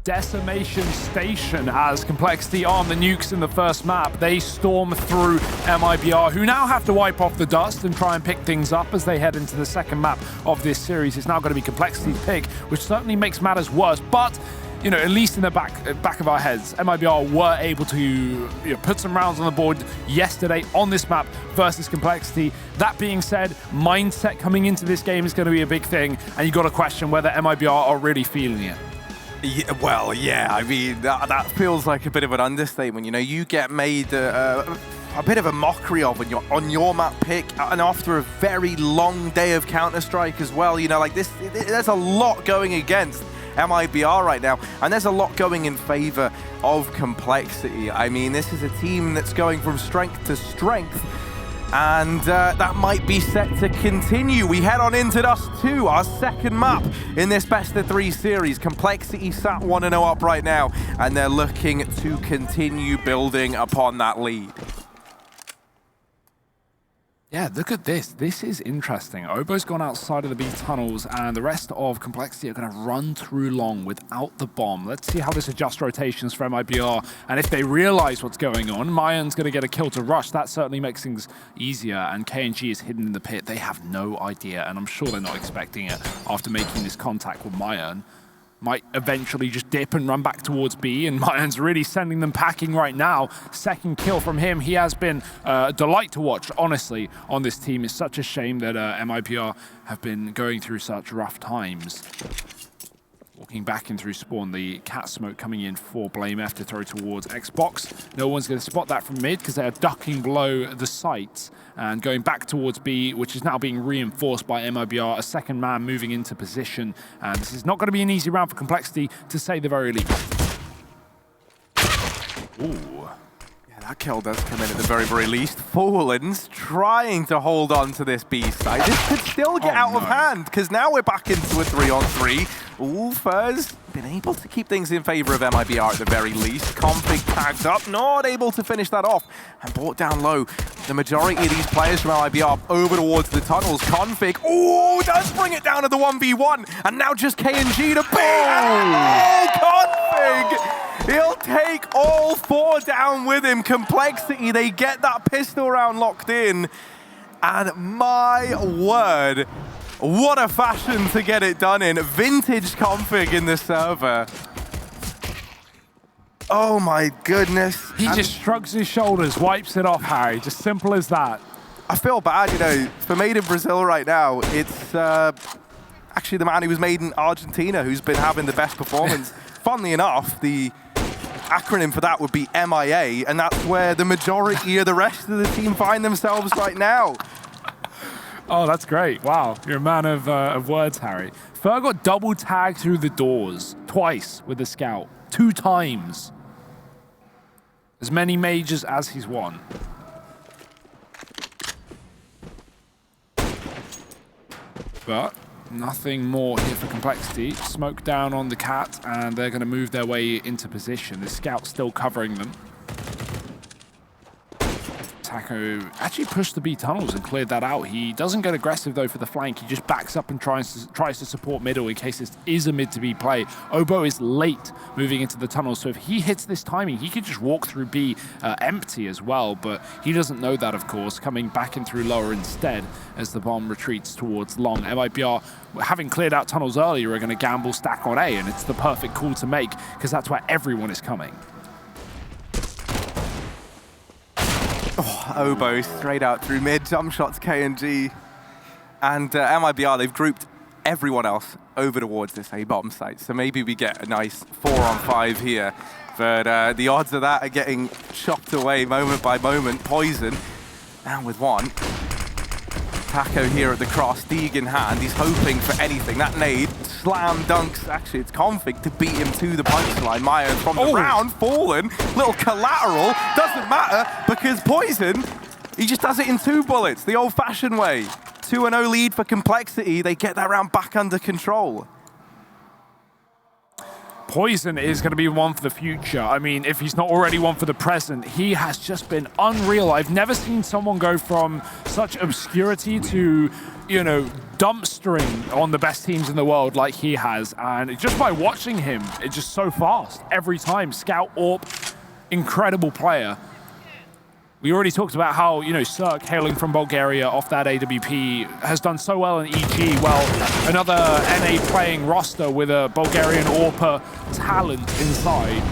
decimation station as Complexity arm the nukes in the first map. They storm through MIBR, who now have to wipe off the dust and try and pick things up as they head into the second map of this series. It's now going to be Complexity's pick, which certainly makes matters worse, but you know, at least in the back of our heads, MIBR were able to put some rounds on the board yesterday on this map versus Complexity. That being said, mindset coming into this game is going to be a big thing, and you got to question whether MIBR are really feeling it. Yeah, well, yeah, I mean, that feels like a bit of an understatement. You know, you get made a bit of a mockery of when you're on your map pick, and after a very long day of Counter-Strike as well. You know, like this, there's a lot going against MIBR right now, and there's a lot going in favor of Complexity. I mean, this is a team that's going from strength to strength, and that might be set to continue. We head on into Dust 2, our second map in this best-of-3 series. Complexity sat 1-0 up right now, and they're looking to continue building upon that lead. Yeah, look at this. This is interesting. Obo's gone outside of the B tunnels, and the rest of Complexity are going to run through long without the bomb. Let's see how this adjusts rotations for MIBR, and if they realize what's going on, Mayan's going to get a kill to rush. That certainly makes things easier, and KNG is hidden in the pit. They have no idea, and I'm sure they're not expecting it after making this contact with Mayan. Might eventually just dip and run back towards B, and Mayan's really sending them packing right now. Second kill from him. He has been a delight to watch, honestly, on this team. It's such a shame that MIBR have been going through such rough times. Walking back in through spawn, the cat smoke coming in for blameF to throw towards Xbox. No one's going to spot that from mid because they are ducking below the sites and going back towards B, which is now being reinforced by MIBR. A second man moving into position, and this is not going to be an easy round for Complexity, to say the very least. Ooh. That kill does come in at the very, very least. Fallen's trying to hold on to this B side. This could still get out of hand, because now we're back into a 3-on-3. Ulfa's been able to keep things in favor of MIBR at the very least. Config tagged up, not able to finish that off, and brought down low. The majority of these players from MIBR over towards the tunnels. Config, ooh, does bring it down to the 1v1, and now just KNG to B. Oh, Config! He'll take all 4 down with him. Complexity, they get that pistol round locked in. And my word, what a fashion to get it done in. Vintage Config in the server. Oh my goodness. He just shrugs his shoulders, wipes it off, Harry. Just simple as that. I feel bad, you know, for Made in Brazil right now, it's actually the man who was made in Argentina who's been having the best performance. Funnily enough, the acronym for that would be MIA, and that's where the majority of the rest of the team find themselves right now. Oh, that's great. Wow, you're a man of words, Harry. Fer got double tagged through the doors twice with the scout. 2 times. As many majors as he's won. But nothing more here for Complexity. Smoke down on the cat, and they're going to move their way into position. The scout's still covering them. Taco actually pushed the B tunnels and cleared that out. He doesn't get aggressive though for the flank. He just backs up and tries to support middle in case this is a mid to B play. Obo is late moving into the tunnels, so if he hits this timing, he could just walk through B empty as well, but he doesn't know that, of course, coming back in through lower instead as the bomb retreats towards long. MIBR, having cleared out tunnels earlier, are going to gamble stack on A, and it's the perfect call to make because that's where everyone is coming. Oh, Obo straight out through mid, jump shots KNG. And MIBR, they've grouped everyone else over towards this A bomb site. So maybe we get a nice 4-on-5 here. But the odds of that are getting chopped away moment by moment. Poison, down with 1. Taco here at the cross, Deeg in hand. He's hoping for anything. That nade slam dunks. Actually, it's Config to beat him to the punchline. Mayan from the round, Fallen. Little collateral. Doesn't matter because Poison, he just does it in 2 bullets, the old-fashioned way. 2-0 lead for Complexity. They get that round back under control. Poison is going to be one for the future. I mean, if he's not already one for the present, he has just been unreal. I've never seen someone go from such obscurity to, you know, dumpstering on the best teams in the world like he has. And just by watching him, it's just so fast every time. Scout, AWP, incredible player. We already talked about how, you know, Cirque, hailing from Bulgaria off that AWP, has done so well in EG. Well, another NA playing roster with a Bulgarian AWPer talent inside.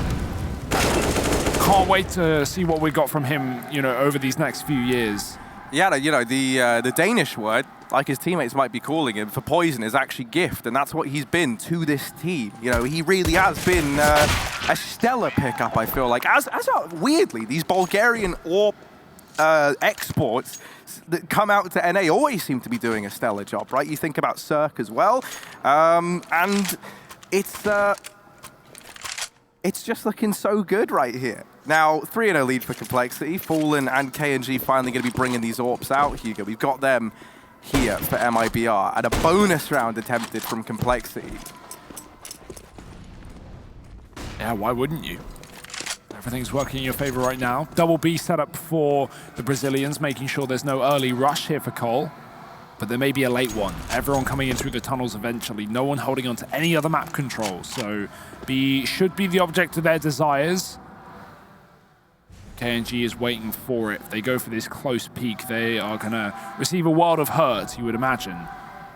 Can't wait to see what we got from him, you know, over these next few years. Yeah, you know, the Danish word, like his teammates might be calling him, for Poison is actually gift, and that's what he's been to this team. You know, he really has been a stellar pickup, I feel like. As weirdly, these Bulgarian AWP exports that come out to NA always seem to be doing a stellar job, right? You think about Cirque as well, and it's just looking so good right here. Now, 3-0 lead for Complexity. Fallen and KNG finally going to be bringing these AWPs out, Hugo. We've got them here for MIBR, and a bonus round attempted from Complexity. Yeah, why wouldn't you? Everything's working in your favor right now. Double B set up for the Brazilians, making sure there's no early rush here for Cole. But there may be a late one. Everyone coming in through the tunnels eventually. No one holding on to any other map control. So B should be the object of their desires. KNG is waiting for it. If they go for this close peek, they are going to receive a world of hurt, you would imagine.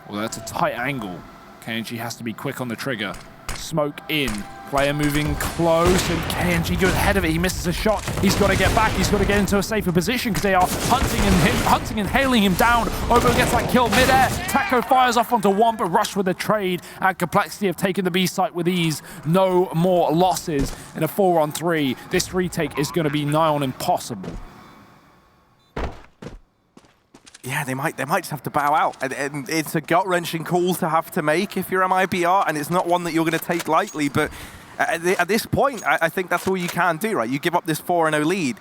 Although that's a tight angle. KNG has to be quick on the trigger. Smoke in. Player moving close, and KNG goes ahead of it. He misses a shot. He's got to get back. He's got to get into a safer position because they are hunting and hailing him down. Obo gets that kill mid-air. Taco fires off onto one, but Rush with a trade. And Complexity have taken the B site with ease. No more losses in a 4-on-3. This retake is going to be nigh on impossible. Yeah, they might just have to bow out. And it's a gut-wrenching call to have to make if you're MIBR, and it's not one that you're going to take lightly, but at this point, I think that's all you can do, right? You give up this 4-0 lead.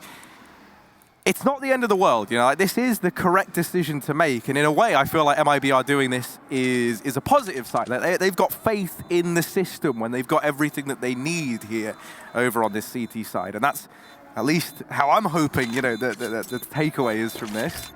It's not the end of the world, you know. Like, this is the correct decision to make, and in a way, I feel like MIBR doing this is a positive side. Like, they've got faith in the system when they've got everything that they need here over on this CT side, and that's at least how I'm hoping, you know, the takeaway is from this.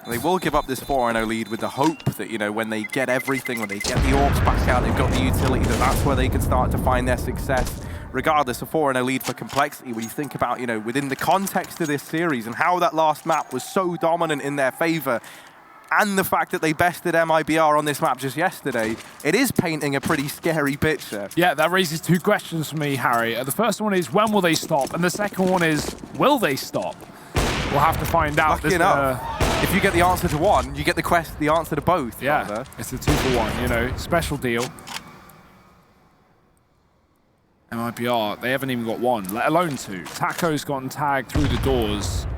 They will give up this 4-0 lead with the hope that, you know, when they get everything, when they get the AWPs back out, they've got the utility, that's where they can start to find their success. Regardless, a 4-0 lead for Complexity, when you think about, you know, within the context of this series and how that last map was so dominant in their favor, and the fact that they bested MIBR on this map just yesterday, it is painting a pretty scary picture. Yeah, that raises two questions for me, Harry. The first one is, when will they stop? And the second one is, will they stop? We'll have to find out. Lucky enough. If you get the answer to one, you get the answer to both. Yeah, rather. It's a 2-for-1, you know, special deal. MIBR, they haven't even got one, let alone two. Taco's gotten tagged through the doors.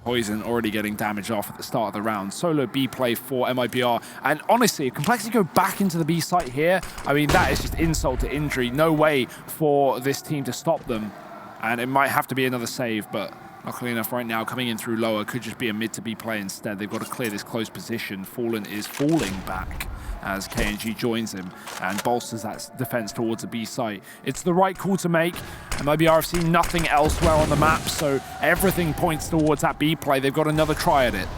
Poison already getting damage off at the start of the round. Solo B play for MIBR. And honestly, if Complexity go back into the B site here, I mean, that is just insult to injury. No way for this team to stop them. And it might have to be another save, but luckily enough, right now, coming in through lower could just be a mid to B play instead. They've got to clear this close position. Fallen is falling back as KNG joins him and bolsters that defense towards the B site. It's the right call to make. MIBR have seen nothing elsewhere on the map, so everything points towards that B play. They've got another try at it.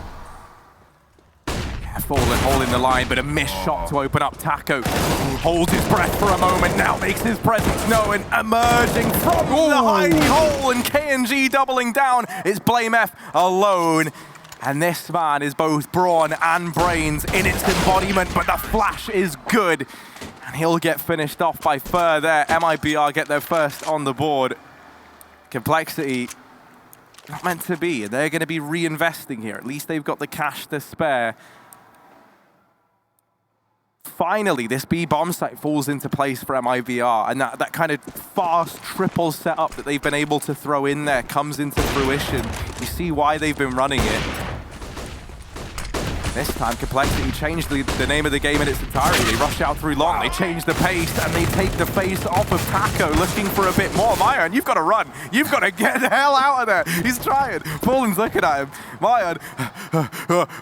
Fallen holding the line, but a missed shot to open up. Taco holds his breath for a moment, now makes his presence known, emerging from the hidey hole, and KNG doubling down. It's Blame F alone, and this man is both brawn and brains in its embodiment, but the flash is good, and he'll get finished off by Fur there. MIBR get their first on the board. Complexity, not meant to be, and they're going to be reinvesting here. At least they've got the cash to spare. Finally, this B bomb site falls into place for MIBR, and that kind of fast triple setup that they've been able to throw in there comes into fruition. You see why they've been running it. This time, Complexity changed the name of the game in its entirety. They rush out through long, they change the pace, and they take the face off of Taco, looking for a bit more. Mayan, you've got to run. You've got to get the hell out of there. He's trying. Fallen's looking at him. Mayan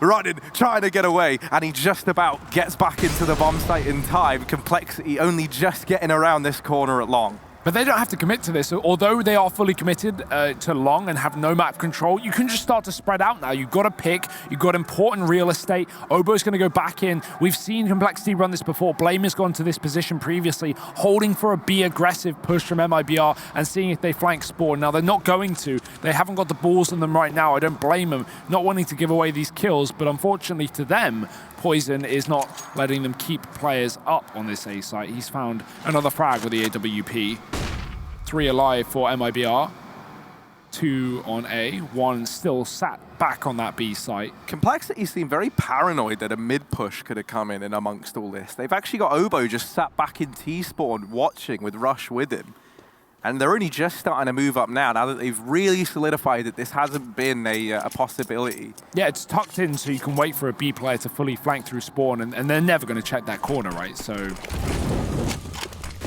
running, trying to get away, and he just about gets back into the bomb site in time. Complexity only just getting around this corner at long. But they don't have to commit to this. Although they are fully committed to long and have no map control, you can just start to spread out now. You've got to pick. You've got important real estate. Obo's going to go back in. We've seen Complexity run this before. Blame has gone to this position previously, holding for a be aggressive push from MIBR and seeing if they flank Spawn. Now, they're not going to. They haven't got the balls on them right now. I don't blame them not wanting to give away these kills, but unfortunately to them, Poison is not letting them keep players up on this A site. He's found another frag with the AWP. 3 alive for MIBR. 2 on A. 1 still sat back on that B site. Complexity seem very paranoid that a mid push could have come in and amongst all this. They've actually got Obo just sat back in T-spawn watching with Rush with him. And they're only just starting to move up now that they've really solidified that this hasn't been a possibility. Yeah, it's tucked in so you can wait for a B player to fully flank through spawn, and they're never going to check that corner, right? So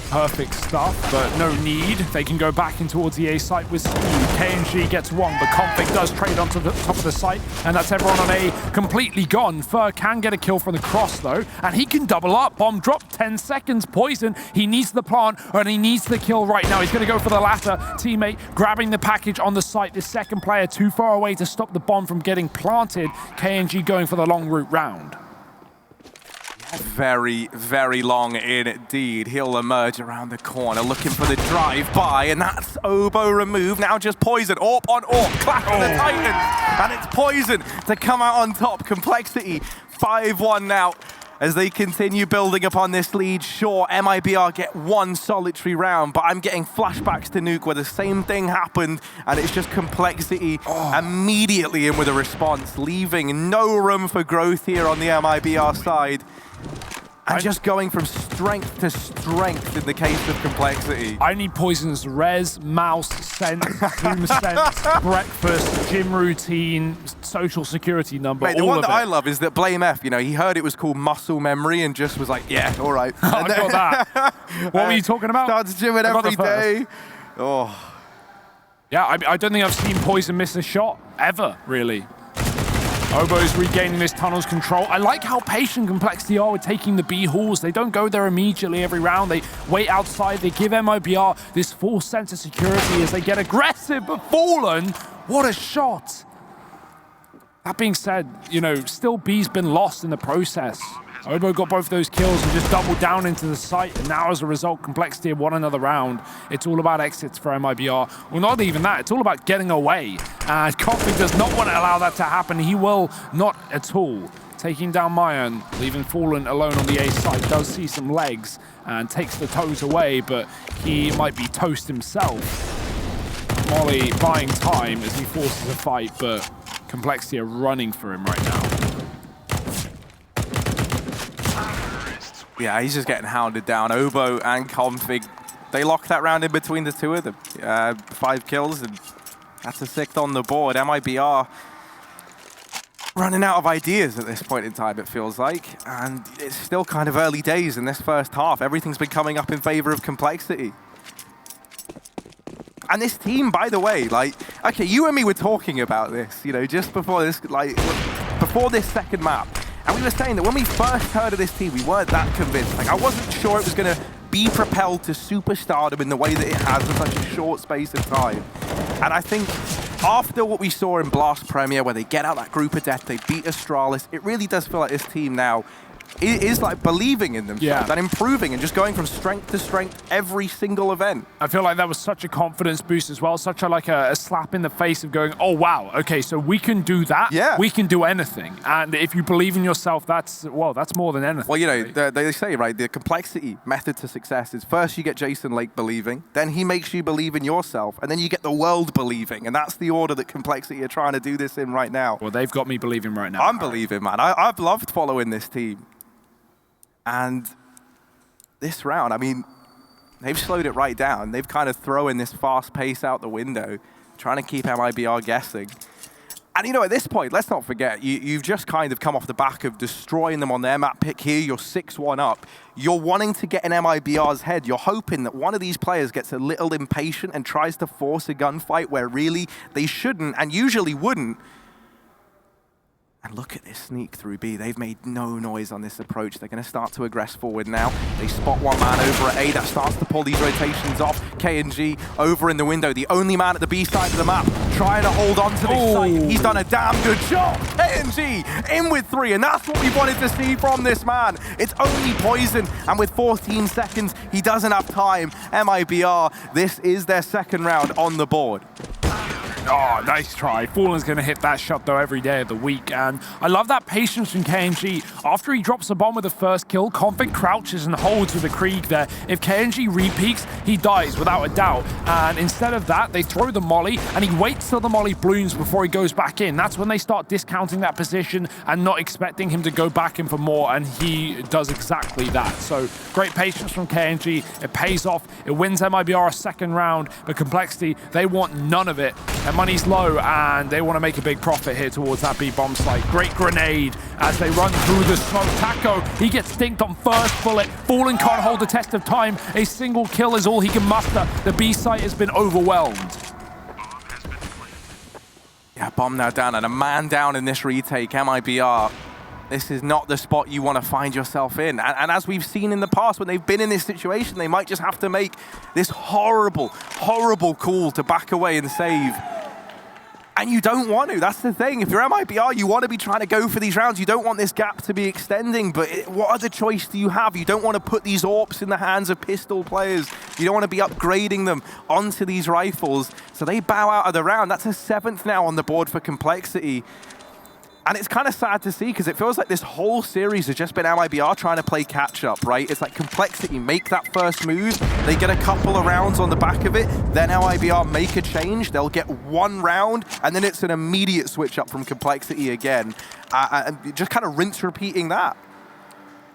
perfect stuff, but no need. They can go back in towards the A site with speed. KNG gets one, but Config does trade onto the top of the site, and that's everyone on A completely gone. Fur can get a kill from the cross, though, and he can double up. Bomb drop, 10 seconds. Poison, he needs the plant, and he needs the kill right now. He's going to go for the latter. Teammate grabbing the package on the site. The second player too far away to stop the bomb from getting planted. KNG going for the long route round. Very, very long indeed. He'll emerge around the corner looking for the drive-by, and that's Obo removed. Now just Poison, AWP on AWP, clash of the Titans, and it's Poison to come out on top. Complexity 5-1 now as they continue building upon this lead. Sure, MIBR get one solitary round, but I'm getting flashbacks to Nuke where the same thing happened, and it's just Complexity immediately in with a response, leaving no room for growth here on the MIBR side. And just going from strength to strength in the case of Complexity. I need Poison's res, mouse, sense, room sense, breakfast, gym routine, social security number. Mate, the one that I love is that Blame F, you know, he heard it was called muscle memory and just was like, yeah, all right. I got that. What were you talking about? Starts gymming every day. Oh. Yeah, I don't think I've seen Poison miss a shot ever, really. Obo's regaining this tunnel's control. I like how patient Complexity are with taking the B halls. They don't go there immediately every round. They wait outside. They give MIBR this false sense of security as they get aggressive, but Fallen, what a shot. That being said, you know, still B's been lost in the process. Obo got both those kills and just doubled down into the site, and now as a result, Complexity have won another round. It's all about exits for MIBR. Well, not even that, it's all about getting away. And Config does not want to allow that to happen. He will not at all. Taking down Mayan, leaving Fallen alone on the A site, does see some legs and takes the toes away, but he might be toast himself. Molly buying time as he forces a fight, but Complexity are running for him right now. Yeah, he's just getting hounded down. Obo and Config, they lock that round in between the two of them. 5 kills, and that's a 6th on the board. MIBR running out of ideas at this point in time, it feels like. And it's still kind of early days in this first half. Everything's been coming up in favor of Complexity. And this team, by the way, like, okay, you and me were talking about this, you know, just before this, like, before this second map. And we were saying that when we first heard of this team, we weren't that convinced. Like, I wasn't sure it was going to be propelled to superstardom in the way that it has in such a short space of time. And I think after what we saw in Blast Premier, where they get out that group of death, they beat Astralis, it really does feel like this team now is like believing in themselves and improving and just going from strength to strength every single event. I feel like that was such a confidence boost as well, such a slap in the face of going, oh wow, okay, so we can do that, we can do anything. And if you believe in yourself, that's more than anything. Well, you know, they say, right, the Complexity method to success is first you get Jason Lake believing, then he makes you believe in yourself, and then you get the world believing, and that's the order that Complexity are trying to do this in right now. Well, they've got me believing right now. I'm believing, man. I've loved following this team. And this round, I mean, they've slowed it right down. They've kind of thrown this fast pace out the window, trying to keep MIBR guessing. And you know, at this point, let's not forget, you've just kind of come off the back of destroying them on their map pick here. You're 6-1 up. You're wanting to get in MIBR's head. You're hoping that one of these players gets a little impatient and tries to force a gunfight where really they shouldn't and usually wouldn't. And look at this sneak through B. They've made no noise on this approach. They're going to start to aggress forward now. They spot one man over at A. That starts to pull these rotations off. KNG over in the window. The only man at the B side of the map trying to hold on to this site. He's done a damn good job. KNG in with 3, and that's what we wanted to see from this man. It's only Poison, and with 14 seconds, he doesn't have time. MIBR, this is their second round on the board. Oh, nice try. Fallen's going to hit that shot, though, every day of the week. And I love that patience from KNG. After he drops a bomb with the first kill, Config crouches and holds with the Krieg there. If KNG repeaks, he dies without a doubt. And instead of that, they throw the molly, and he waits till the molly blooms before he goes back in. That's when they start discounting that position and not expecting him to go back in for more, and he does exactly that. So great patience from KNG. It pays off. It wins MIBR a second round, but Complexity, they want none of it. Their money's low, and they want to make a big profit here towards that B bomb site. Great grenade as they run through the smoke. Taco, he gets dinked on first bullet. Fallen can't hold the test of time. A single kill is all he can muster. The B site has been overwhelmed. Yeah, bomb now down, and a man down in this retake. MIBR, this is not the spot you want to find yourself in. And as we've seen in the past, when they've been in this situation, they might just have to make this horrible, horrible call to back away and save. And you don't want to. That's the thing. If you're MIBR, you want to be trying to go for these rounds. You don't want this gap to be extending, but what other choice do you have? You don't want to put these AWPs in the hands of pistol players. You don't want to be upgrading them onto these rifles. So they bow out of the round. That's a 7th now on the board for Complexity. And it's kind of sad to see, because it feels like this whole series has just been MIBR trying to play catch-up, right? It's like Complexity make that first move, they get a couple of rounds on the back of it, then MIBR make a change, they'll get one round, and then it's an immediate switch up from Complexity again. And just kind of rinse repeating that.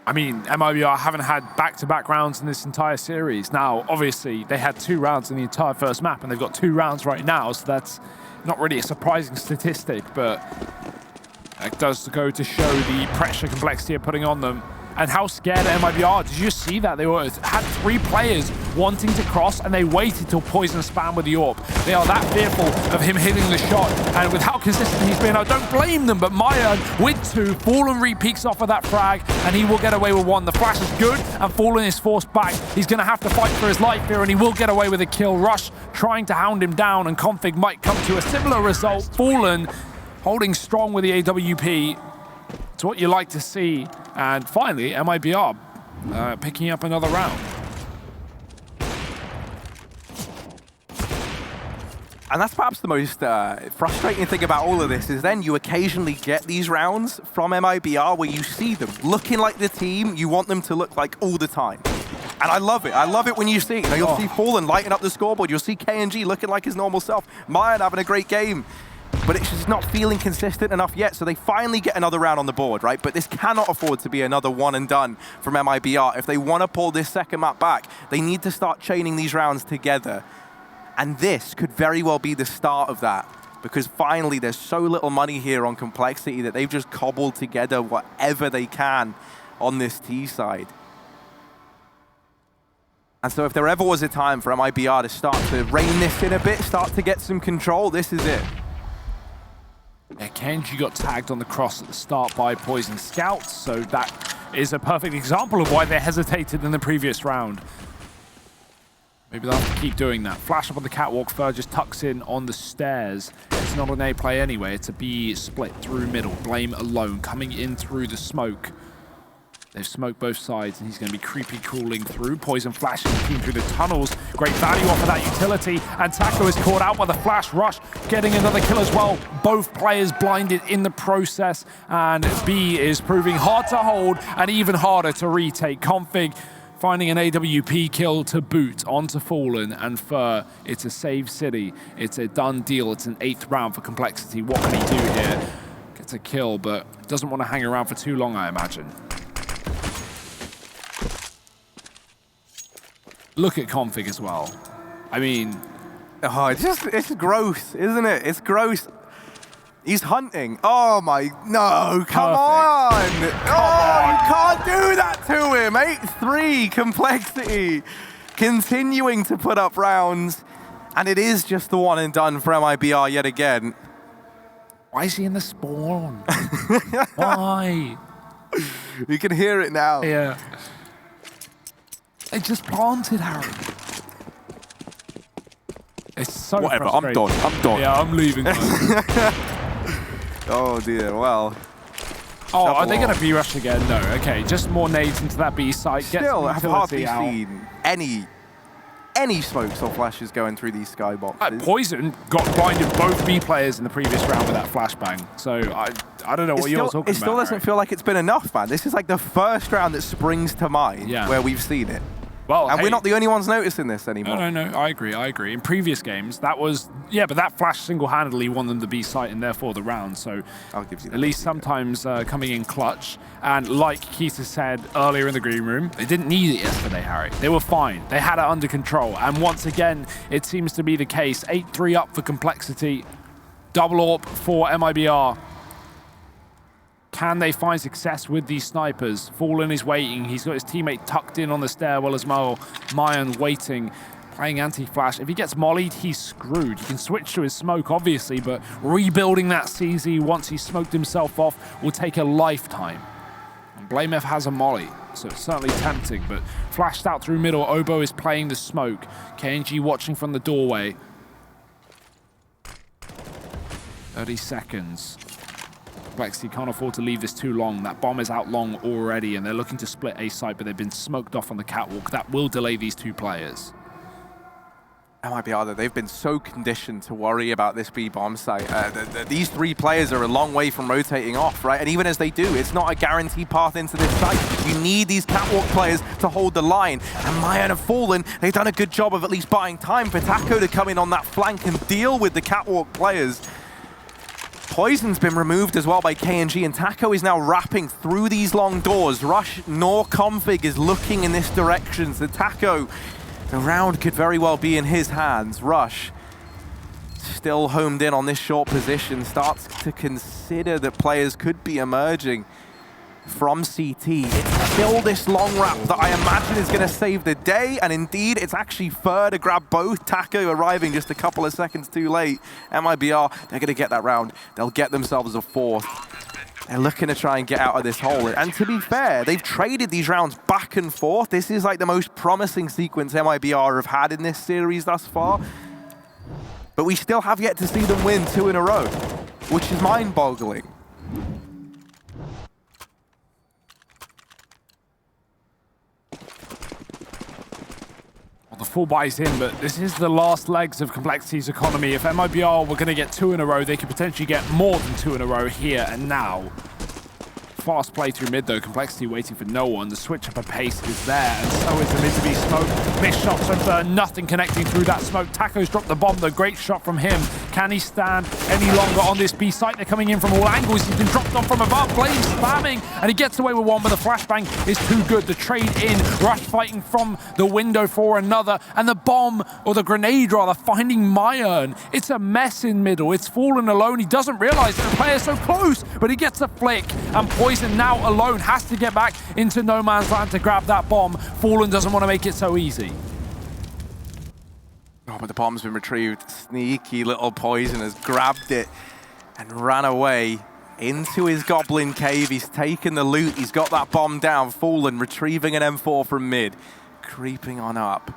I mean, MIBR haven't had back-to-back rounds in this entire series. Now, obviously, they had 2 rounds in the entire first map, and they've got 2 rounds right now, so that's not really a surprising statistic, but that does go to show the pressure Complexity are putting on them and how scared MIBR are. Did you see that? They had 3 players wanting to cross, and they waited till Poison spam with the AWP. They are that fearful of him hitting the shot, and with how consistent he's been, I don't blame them, but Maya with 2, Fallen re-peeks off of that frag, and he will get away with 1. The flash is good, and Fallen is forced back. He's going to have to fight for his life here, and he will get away with a kill. Rush trying to hound him down, and Config might come to a similar result. Fallen holding strong with the AWP. It's what you like to see. And finally, MIBR picking up another round. And that's perhaps the most frustrating thing about all of this, is then you occasionally get these rounds from MIBR where you see them looking like the team you want them to look like all the time. And I love it. I love it when you see, you'll see Fallen lighting up the scoreboard. You'll see KNG looking like his normal self. Mayan having a great game. But it's just not feeling consistent enough yet, so they finally get another round on the board, right? But this cannot afford to be another one and done from MIBR. If they want to pull this second map back, they need to start chaining these rounds together. And this could very well be the start of that, because finally there's so little money here on Complexity that they've just cobbled together whatever they can on this T side. And so if there ever was a time for MIBR to start to rein this in a bit, start to get some control, this is it. Yeah, KNG got tagged on the cross at the start by Poison Scouts, so that is a perfect example of why they hesitated in the previous round. Maybe they'll have to keep doing that. Flash up on the catwalk, Fur just tucks in on the stairs. It's not an A play anyway, it's a B split through middle. Blame alone, coming in through the smoke. They've smoked both sides, and he's going to be creepy crawling through. Poison flashing the team through the tunnels. Great value off of that utility, and Taco is caught out by the flash. Rush getting another kill as well. Both players blinded in the process, and B is proving hard to hold and even harder to retake. Config finding an AWP kill to boot onto Fallen, and Fur, it's a save city. It's a done deal. It's an 8th round for Complexity. What can he do here? Gets a kill, but doesn't want to hang around for too long, I imagine. Look at Config as well. I mean... Oh, it's gross, isn't it? It's gross. He's hunting. Oh my, no, come on. You can't do that to him. 8-3, Complexity continuing to put up rounds. And it is just the one and done for MIBR yet again. Why is he in the spawn? Why? You can hear it now. Yeah. They just planted Harry. It's so Whatever, frustrating. I'm done. Yeah, I'm leaving. Oh dear, well. Oh, are they going to B-rush again? No, okay. Just more nades into that B site. Still, I've hardly out. seen any smokes or flashes going through these skyboxes. Poison got blinded both B players in the previous round with that flashbang. So I don't know what you're talking about. It still doesn't feel like it's been enough, man. This is like the first round that springs to mind where we've seen it. Well, and we're not the only ones noticing this anymore. No, I agree. In previous games, that was, but that flash single-handedly won them the B site and therefore the round. So I'll give you that. At least sometimes coming in clutch. And like Keith has said earlier in the green room, they didn't need it yesterday, Harry. They were fine. They had it under control. And once again, it seems to be the case. 8-3 up for Complexity. Double AWP for MIBR. Can they find success with these snipers? Fallen is waiting. He's got his teammate tucked in on the stairwell as well. Mayan waiting, playing anti-flash. If he gets mollied, he's screwed. He can switch to his smoke, obviously, but rebuilding that CZ once he's smoked himself off will take a lifetime. And BlameF has a molly, so it's certainly tempting, but flashed out through middle. Obo is playing the smoke. KNG watching from the doorway. 30 seconds. Complexity can't afford to leave this too long. That bomb is out long already, and they're looking to split A site, but they've been smoked off on the catwalk. That will delay these two players. MIBR, though, they've been so conditioned to worry about this B bomb site. These three players are a long way from rotating off, right? And even as they do, it's not a guaranteed path into this site. You need these catwalk players to hold the line. And Mayan have fallen. They've done a good job of at least buying time for Taco to come in on that flank and deal with the catwalk players. Poison's been removed as well by KNG, and Taco is now wrapping through these long doors. Rush nor Config is looking in this direction, so Taco, the round could very well be in his hands. Rush, still homed in on this short position, starts to consider that players could be emerging from CT. It's still this long wrap that I imagine is going to save the day, and indeed it's actually Fur to grab both. Taco arriving just a couple of seconds too late. MIBR, they're going to get that round. They'll get themselves a fourth. They're looking to try and get out of this hole. And to be fair, they've traded these rounds back and forth. This is like the most promising sequence MIBR have had in this series thus far. But we still have yet to see them win 2 in a row, which is mind-boggling. The full buys in, but this is the last legs of Complexity's economy. If MIBR were going to get 2 in a row, they could potentially get more than 2 in a row here and now. Fast play through mid though, Complexity waiting for no one. The switch up of pace is there, and so is the mid to be smoke. Missed shots from Burn, nothing connecting through that smoke. Taco's dropped the bomb though, great shot from him. Can he stand any longer on this B site? They're coming in from all angles. He's been dropped on from above, Blame spamming, and he gets away with one, but the flashbang is too good. The trade in, Rush fighting from the window for another, and the bomb, or the grenade rather, finding Mayan. It's a mess in middle. It's Fallen alone. He doesn't realize that the player's so close, but he gets a flick, and Poison now alone has to get back into no man's land to grab that bomb. Fallen doesn't want to make it so easy. Oh, but the bomb's been retrieved. Sneaky little Poison has grabbed it and ran away into his Goblin cave. He's taken the loot. He's got that bomb down. Fallen retrieving an M4 from mid. Creeping on up.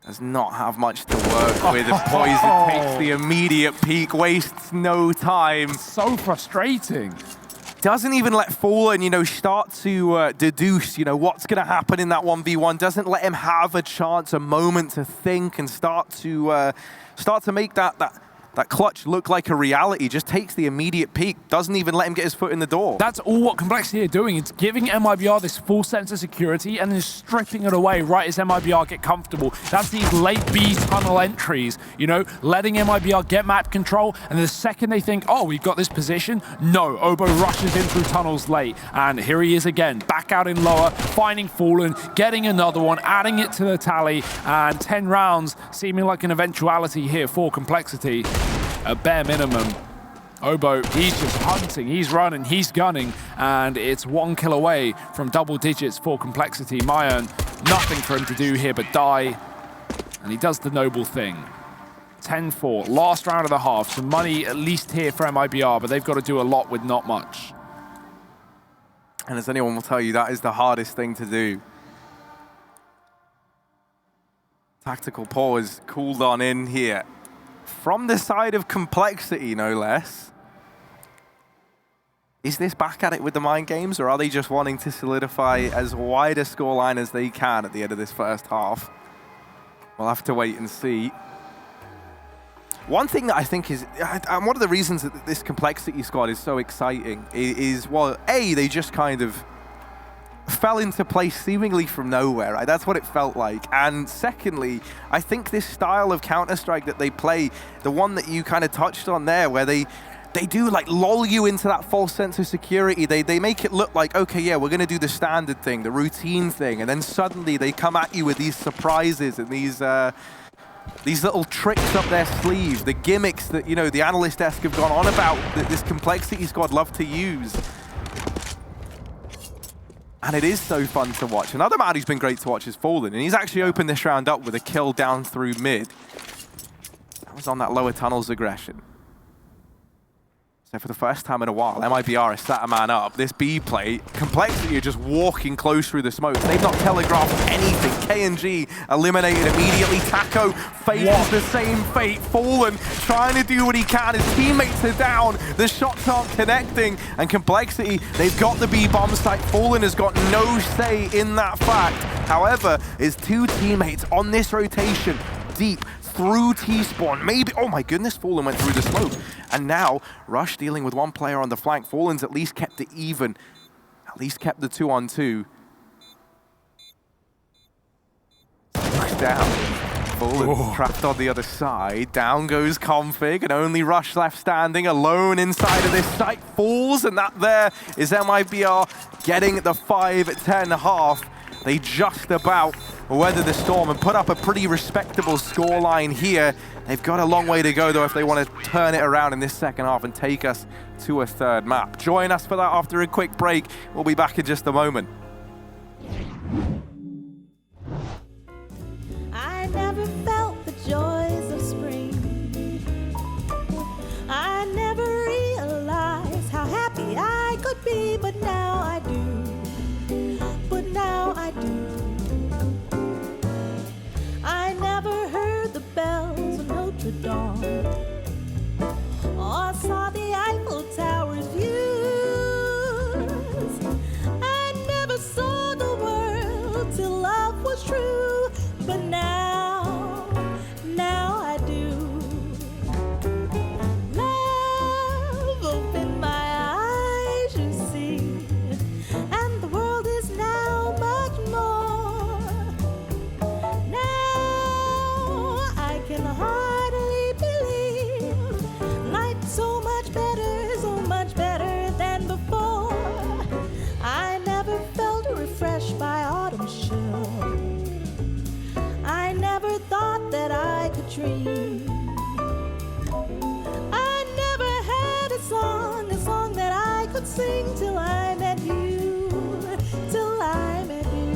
Does not have much to work with. If Poison takes the immediate peek, wastes no time. So frustrating. Doesn't even let Fallen, start to deduce, what's going to happen in that 1v1. Doesn't let him have a chance, a moment to think and start to make that clutch look like a reality. Just takes the immediate peek. Doesn't even let him get his foot in the door. That's all what Complexity are doing. It's giving MIBR this full sense of security and then stripping it away right as MIBR get comfortable. That's these late B tunnel entries, letting MIBR get map control, and the second they think, oh, we've got this position, no, Obo rushes in through tunnels late, and here he is again, back out in lower, finding Fallen, getting another one, adding it to the tally, and 10 rounds seeming like an eventuality here for Complexity. at bare minimum. Obo, he's just hunting, he's running, he's gunning, and it's 1 kill away from double digits for Complexity. Mayan, nothing for him to do here but die, and he does the noble thing. 10-4, last round of the half, some money at least here for MIBR, but they've got to do a lot with not much. And as anyone will tell you, that is the hardest thing to do. Tactical pause cooled on in here. From the side of Complexity, no less. Is this back at it with the mind games, or are they just wanting to solidify as wide a scoreline as they can at the end of this first half? We'll have to wait and see. One thing that I think is, and one of the reasons that this Complexity squad is so exciting is, well, A, they just kind of fell into place seemingly from nowhere, right? That's what it felt like. And secondly, I think this style of Counter-Strike that they play, the one that you kind of touched on there, where they do like lull you into that false sense of security. They make it look like, okay, yeah, we're gonna do the standard thing, the routine thing, and then suddenly they come at you with these surprises and these little tricks up their sleeve, the gimmicks that, you know, the analyst desk have gone on about that this Complexity squad love to use. And it is so fun to watch. Another man who's been great to watch is Fallen, and he's actually opened this round up with a kill down through mid. That was on that lower tunnels aggression. So for the first time in a while, MIBR has sat a man up. This B play, Complexity are just walking close through the smoke. They've not telegraphed anything. KNG eliminated immediately. Taco faces the same fate. Fallen trying to do what he can. His teammates are down. The shots aren't connecting. And Complexity, they've got the B bomb site. Fallen has got no say in that fact. However, his two teammates on this rotation, deep through T-spawn, maybe, oh my goodness, Fallen went through the smoke. And now, Rush dealing with one player on the flank. Fallen's at least kept it even, at least kept the 2-on-2. Push down. Fallen trapped on the other side. Down goes Config, and only Rush left standing alone inside of this site. Falls, and that there is MIBR getting the 5-10 half. They just about weather the storm and put up a pretty respectable scoreline here. They've got a long way to go, though, if they want to turn it around in this second half and take us to a third map. Join us for that after a quick break. We'll be back in just a moment. I never felt the joys of spring. I never realized how happy I could be, but now I do. But now I do. I never heard the bells of Notre Dame or saw the Eiffel Tower's views. I never saw the world till love was true, but now I do. Love opened my eyes, you see, and the world is now much more. Now I can hardly believe life's so much better than before. I never felt refreshed by autumn's chill. I never thought that I could dream. I never had a song that I could sing till I met you, till I met you.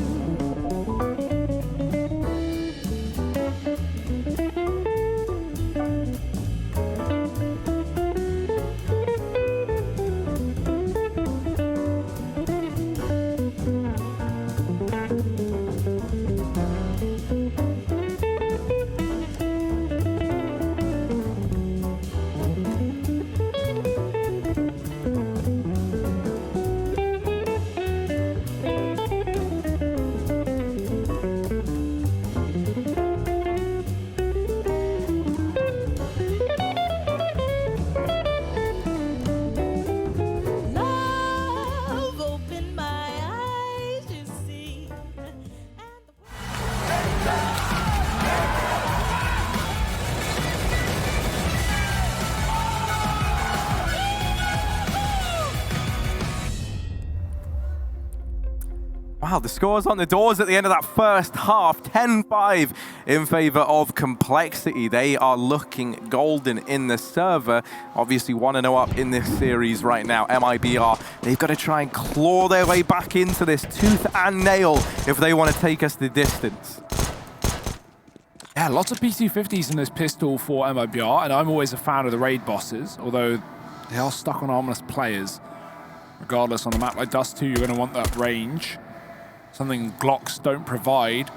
Wow, the scores on the doors at the end of that first half, 10-5 in favor of Complexity. They are looking golden in the server. Obviously 1-0 up in this series right now. MIBR, they've got to try and claw their way back into this tooth and nail if they want to take us the distance. Yeah, lots of P250s in this pistol for MIBR, and I'm always a fan of the raid bosses, although they are stuck on armless players. Regardless, on a map like Dust 2, you're going to want that range. Something Glocks don't provide.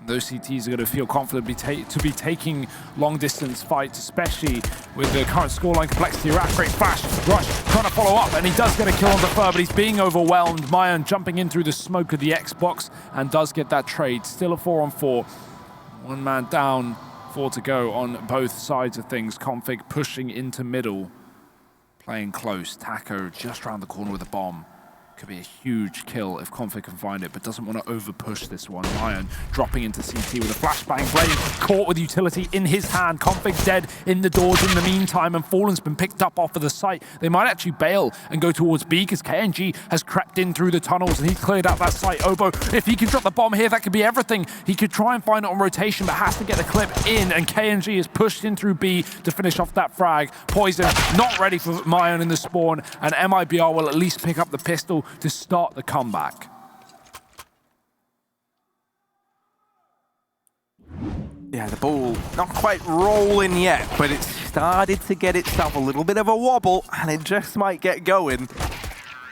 Those CTs are going to feel confident to be taking long-distance fights, especially with the current scoreline. Complexity, great flash, Rush trying to follow up, and he does get a kill on the Fur, but he's being overwhelmed. Mayan jumping in through the smoke of the Xbox and does get that trade. Still a 4-on-4. One man down, 4 to go on both sides of things. Config pushing into middle, playing close. Taco just around the corner with a bomb. Could be a huge kill if Config can find it, but doesn't want to over-push this one. Lion dropping into CT with a flashbang. Blade caught with utility in his hand. Config dead in the doors in the meantime, and Fallen's been picked up off of the site. They might actually bail and go towards B, because KNG has crept in through the tunnels, and he's cleared out that site. Obo, if he can drop the bomb here, that could be everything. He could try and find it on rotation, but has to get the clip in, and KNG is pushed in through B to finish off that frag. Poison not ready for Mayan in the spawn, and MIBR will at least pick up the pistol to start the comeback. Yeah, the ball not quite rolling yet, but it started to get itself a little bit of a wobble, and it just might get going.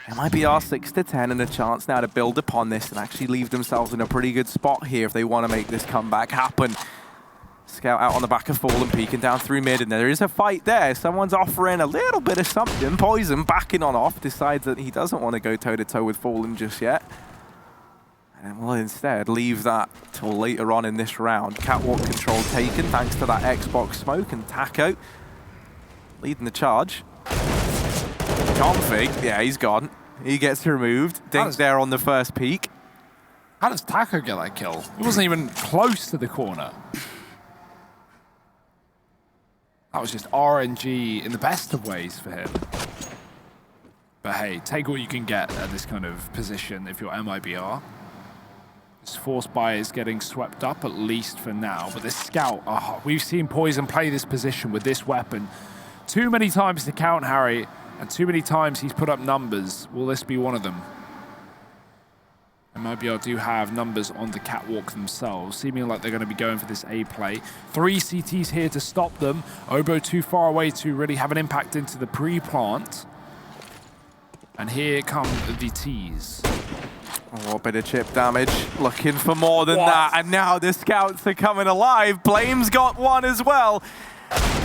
MIBR 6-10 and a chance now to build upon this and actually leave themselves in a pretty good spot here if they want to make this comeback happen. Scout out on the back of Fallen, peeking down through mid, and there is a fight there. Someone's offering a little bit of something. Poison backing on off, decides that he doesn't want to go toe-to-toe with Fallen just yet. And will instead leave that till later on in this round. Catwalk control taken thanks to that Xbox smoke, and Taco leading the charge. Config, yeah, he's gone. He gets removed. Dink there on the first peek. How does Taco get that kill? He wasn't even close to the corner. That was just RNG in the best of ways for him. But hey, take what you can get at this kind of position if you're MIBR. This Force Buy is getting swept up, at least for now. But this Scout, we've seen Poison play this position with this weapon too many times to count, Harry, and too many times he's put up numbers. Will this be one of them? MIBR do have numbers on the catwalk themselves, seeming like they're going to be going for this A play. 3 CTs here to stop them. Obo too far away to really have an impact into the pre-plant. And here come the T's. Oh, a bit of chip damage. Looking for more than that. And now the Scouts are coming alive. Blame's got one as well.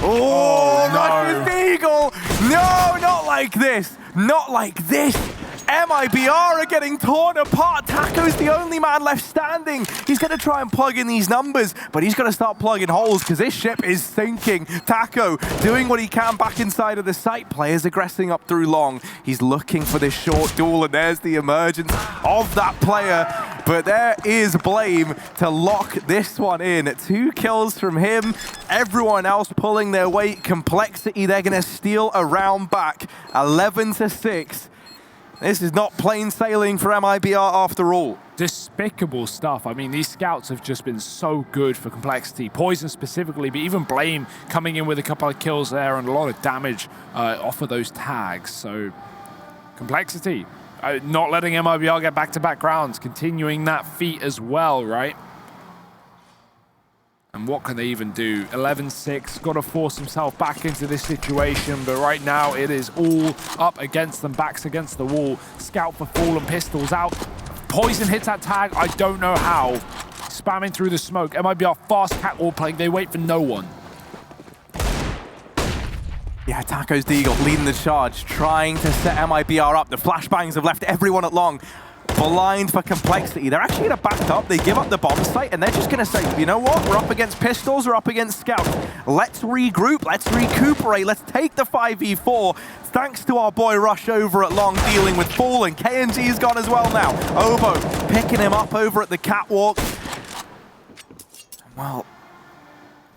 Oh, no. Eagle. No, not like this. Not like this. MIBR are getting torn apart. Taco's the only man left standing. He's going to try and plug in these numbers, but he's going to start plugging holes because this ship is sinking. Taco doing what he can back inside of the site. Players aggressing up through long. He's looking for this short duel, and there's the emergence of that player. But there is Blame to lock this one in. 2 kills from him. Everyone else pulling their weight. Complexity, they're going to steal a round back. 11-6. This is not plain sailing for MIBR after all. Despicable stuff. I mean, these Scouts have just been so good for Complexity. Poison specifically, but even Blame coming in with a couple of kills there and a lot of damage off of those tags. So Complexity, not letting MIBR get back-to-back rounds, continuing that feat as well, right? And what can they even do? 11-6, got to force himself back into this situation, but right now it is all up against them, backs against the wall. Scout for Fallen, pistols out. Poison hits that tag, I don't know how. Spamming through the smoke. MIBR fast catwalk playing, they wait for no one. Yeah, Taco's Deagle leading the charge, trying to set MIBR up. The flashbangs have left everyone at long. Blind for Complexity. They're actually going to back up. They give up the bomb site, and they're just going to say, you know what? We're up against pistols. We're up against Scouts. Let's regroup. Let's recuperate. Let's take the 5v4. Thanks to our boy Rush over at long, dealing with Fallen. KNG's gone as well now. Obo picking him up over at the catwalk. Well,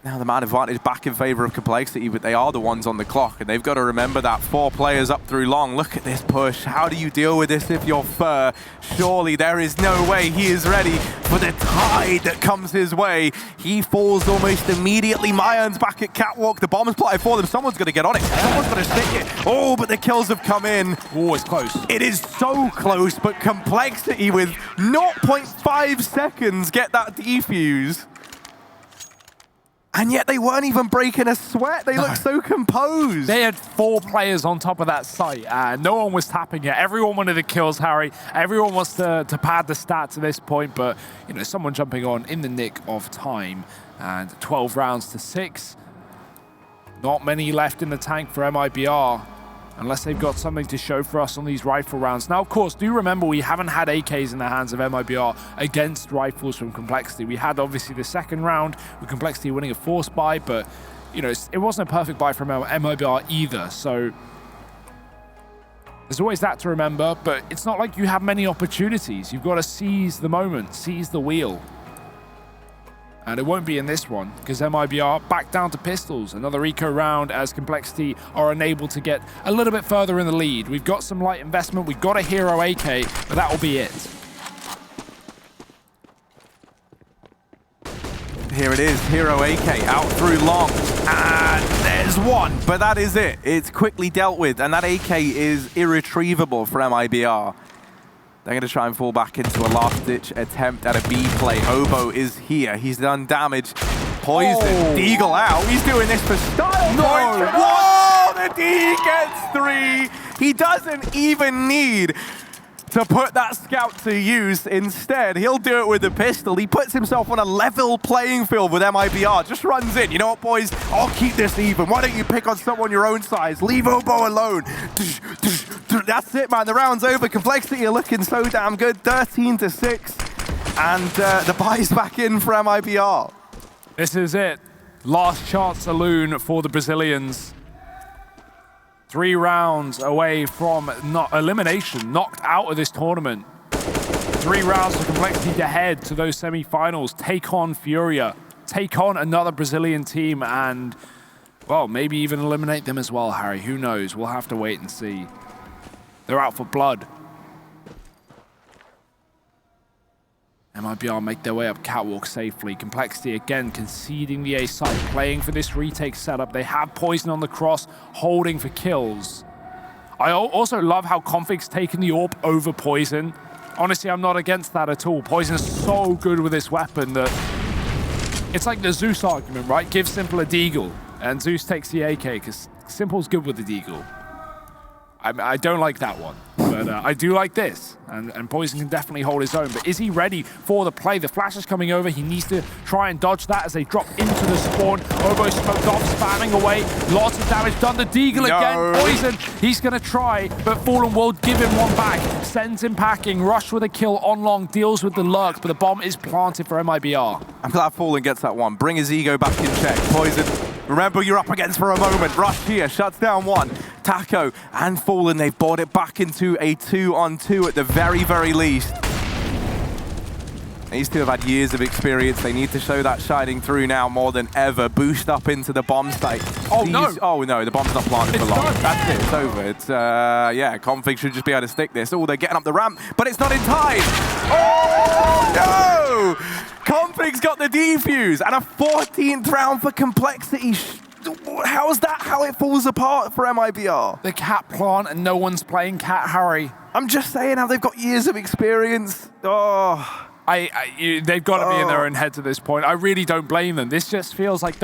Now the man advantage back in favor of Complexity, but they are the ones on the clock, and they've got to remember that 4 players up through long. Look at this push. How do you deal with this if you're Fur? Surely there is no way he is ready for the tide that comes his way. He falls almost immediately. Mayans back at Catwalk. The bomb is plotted for them. Someone's going to get on it. Someone's going to stick it. Oh, but the kills have come in. Oh, it's close. It is so close, but Complexity with 0.5 seconds get that defuse. And yet they weren't even breaking a sweat. They looked so composed. They had 4 players on top of that site, and no one was tapping it. Everyone wanted the kills, Harry. Everyone wants to pad the stats at this point, but you know, someone jumping on in the nick of time, and 12 rounds to 6. Not many left in the tank for MIBR, unless they've got something to show for us on these rifle rounds. Now, of course, do remember we haven't had AKs in the hands of MIBR against rifles from Complexity. We had, obviously, the second round with Complexity winning a force buy, but, you know, it wasn't a perfect buy from MIBR either, so there's always that to remember, but it's not like you have many opportunities. You've got to seize the moment, seize the wheel. And it won't be in this one, because MIBR back down to pistols. Another eco round as Complexity are unable to get a little bit further in the lead. We've got some light investment. We've got a hero AK, but that will be it. Here it is, hero AK out through long. And there's one, but that is it. It's quickly dealt with, and that AK is irretrievable for MIBR. They're going to try and fall back into a last-ditch attempt at a B play. Obo is here. He's done damage. Poison. Oh. Deagle out. He's doing this for style points. Whoa! The D gets 3. He doesn't even need to put that scout to use. Instead, he'll do it with the pistol. He puts himself on a level playing field with MIBR. Just runs in. You know what, boys? I'll keep this even. Why don't you pick on someone your own size? Leave Obo alone. That's it, man. The round's over. Complexity are looking so damn good. 13-6. And the buy's back in for MIBR. This is it. Last chance saloon for the Brazilians. 3 rounds away from elimination, knocked out of this tournament. 3 rounds for Complexity to head to those semi-finals, take on Furia, take on another Brazilian team, and, well, maybe even eliminate them as well, Harry. Who knows? We'll have to wait and see. They're out for blood. MIBR make their way up Catwalk safely. Complexity again conceding the A site, playing for this retake setup. They have Poison on the cross, holding for kills. I also love how Config's taken the AWP over Poison. Honestly, I'm not against that at all. Poison is so good with this weapon that it's like the Zeus argument, right? Give Simple a deagle, and Zeus takes the AK because Simple's good with the deagle. I don't like that one, but I do like this, and Poison can definitely hold his own, but is he ready for the play? The flash is coming over. He needs to try and dodge that as they drop into the spawn. Obo smoked off, spamming away. Lots of damage done. The deagle again. Poison, he's going to try, but Fallen will give him one back. Sends him packing. Rush with a kill on long. Deals with the lurk, but the bomb is planted for MIBR. I'm glad Fallen gets that one. Bring his ego back in check. Poison, remember you're up against for a moment. Rush here, shuts down one. Taco and Fallen, they've brought it back into a 2-on-2 at the very, very least. These two have had years of experience. They need to show that shining through now more than ever. Boost up into the bomb site. Oh no, the bomb's not planted for long. That's it, it's over. It's, yeah, Config should just be able to stick this. Oh, they're getting up the ramp, but it's not in time. Oh, no! Config's got the defuse and a 14th round for Complexity. How is that how it falls apart for MIBR? The cat plant and no one's playing cat, Harry. I'm just saying how they've got years of experience. Oh. They've got to be in their own heads at this point. I really don't blame them. This just feels like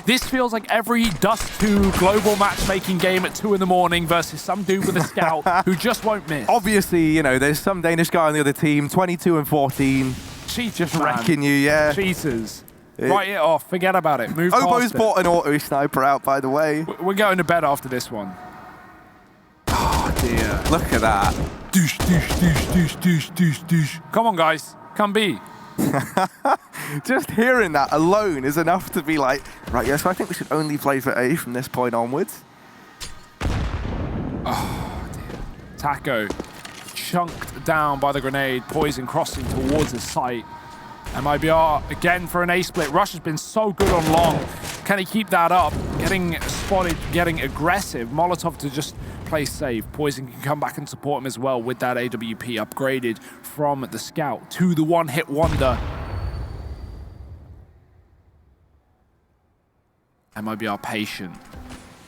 this feels like every Dust 2 global matchmaking game at 2 in the morning versus some dude with a scout who just won't miss. Obviously, you know, there's some Danish guy on the other team, 22-14. Cheaters, just wrecking you, yeah. Cheaters. Write it off. Forget about it. Move Obo's past it. bought an auto sniper out, by the way. We're going to bed after this one. Oh, dear. Look at that. Douche, douche, douche, douche, douche, douche, douche. Come on, guys. Come B. Just hearing that alone is enough to be like, right, yeah, so I think we should only play for A from this point onwards. Oh, dear. Taco chunked down by the grenade. Poison crossing towards his site. MIBR again for an A split. Rush has been so good on long. Can he keep that up? Getting spotted, getting aggressive. Molotov to just play safe. Poison can come back and support him as well with that AWP upgraded from the Scout to the one-hit wonder. MIBR patient.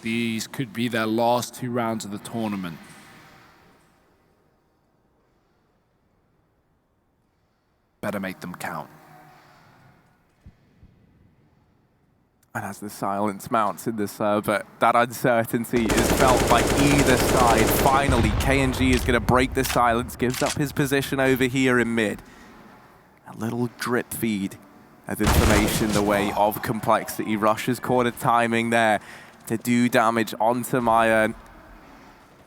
These could be their last 2 rounds of the tournament. Better make them count. And as the silence mounts in the server, that uncertainty is felt by either side. Finally, KNG is going to break the silence, gives up his position over here in mid. A little drip feed of information the way of Complexity. Rush's corner timing there to do damage onto MIBR.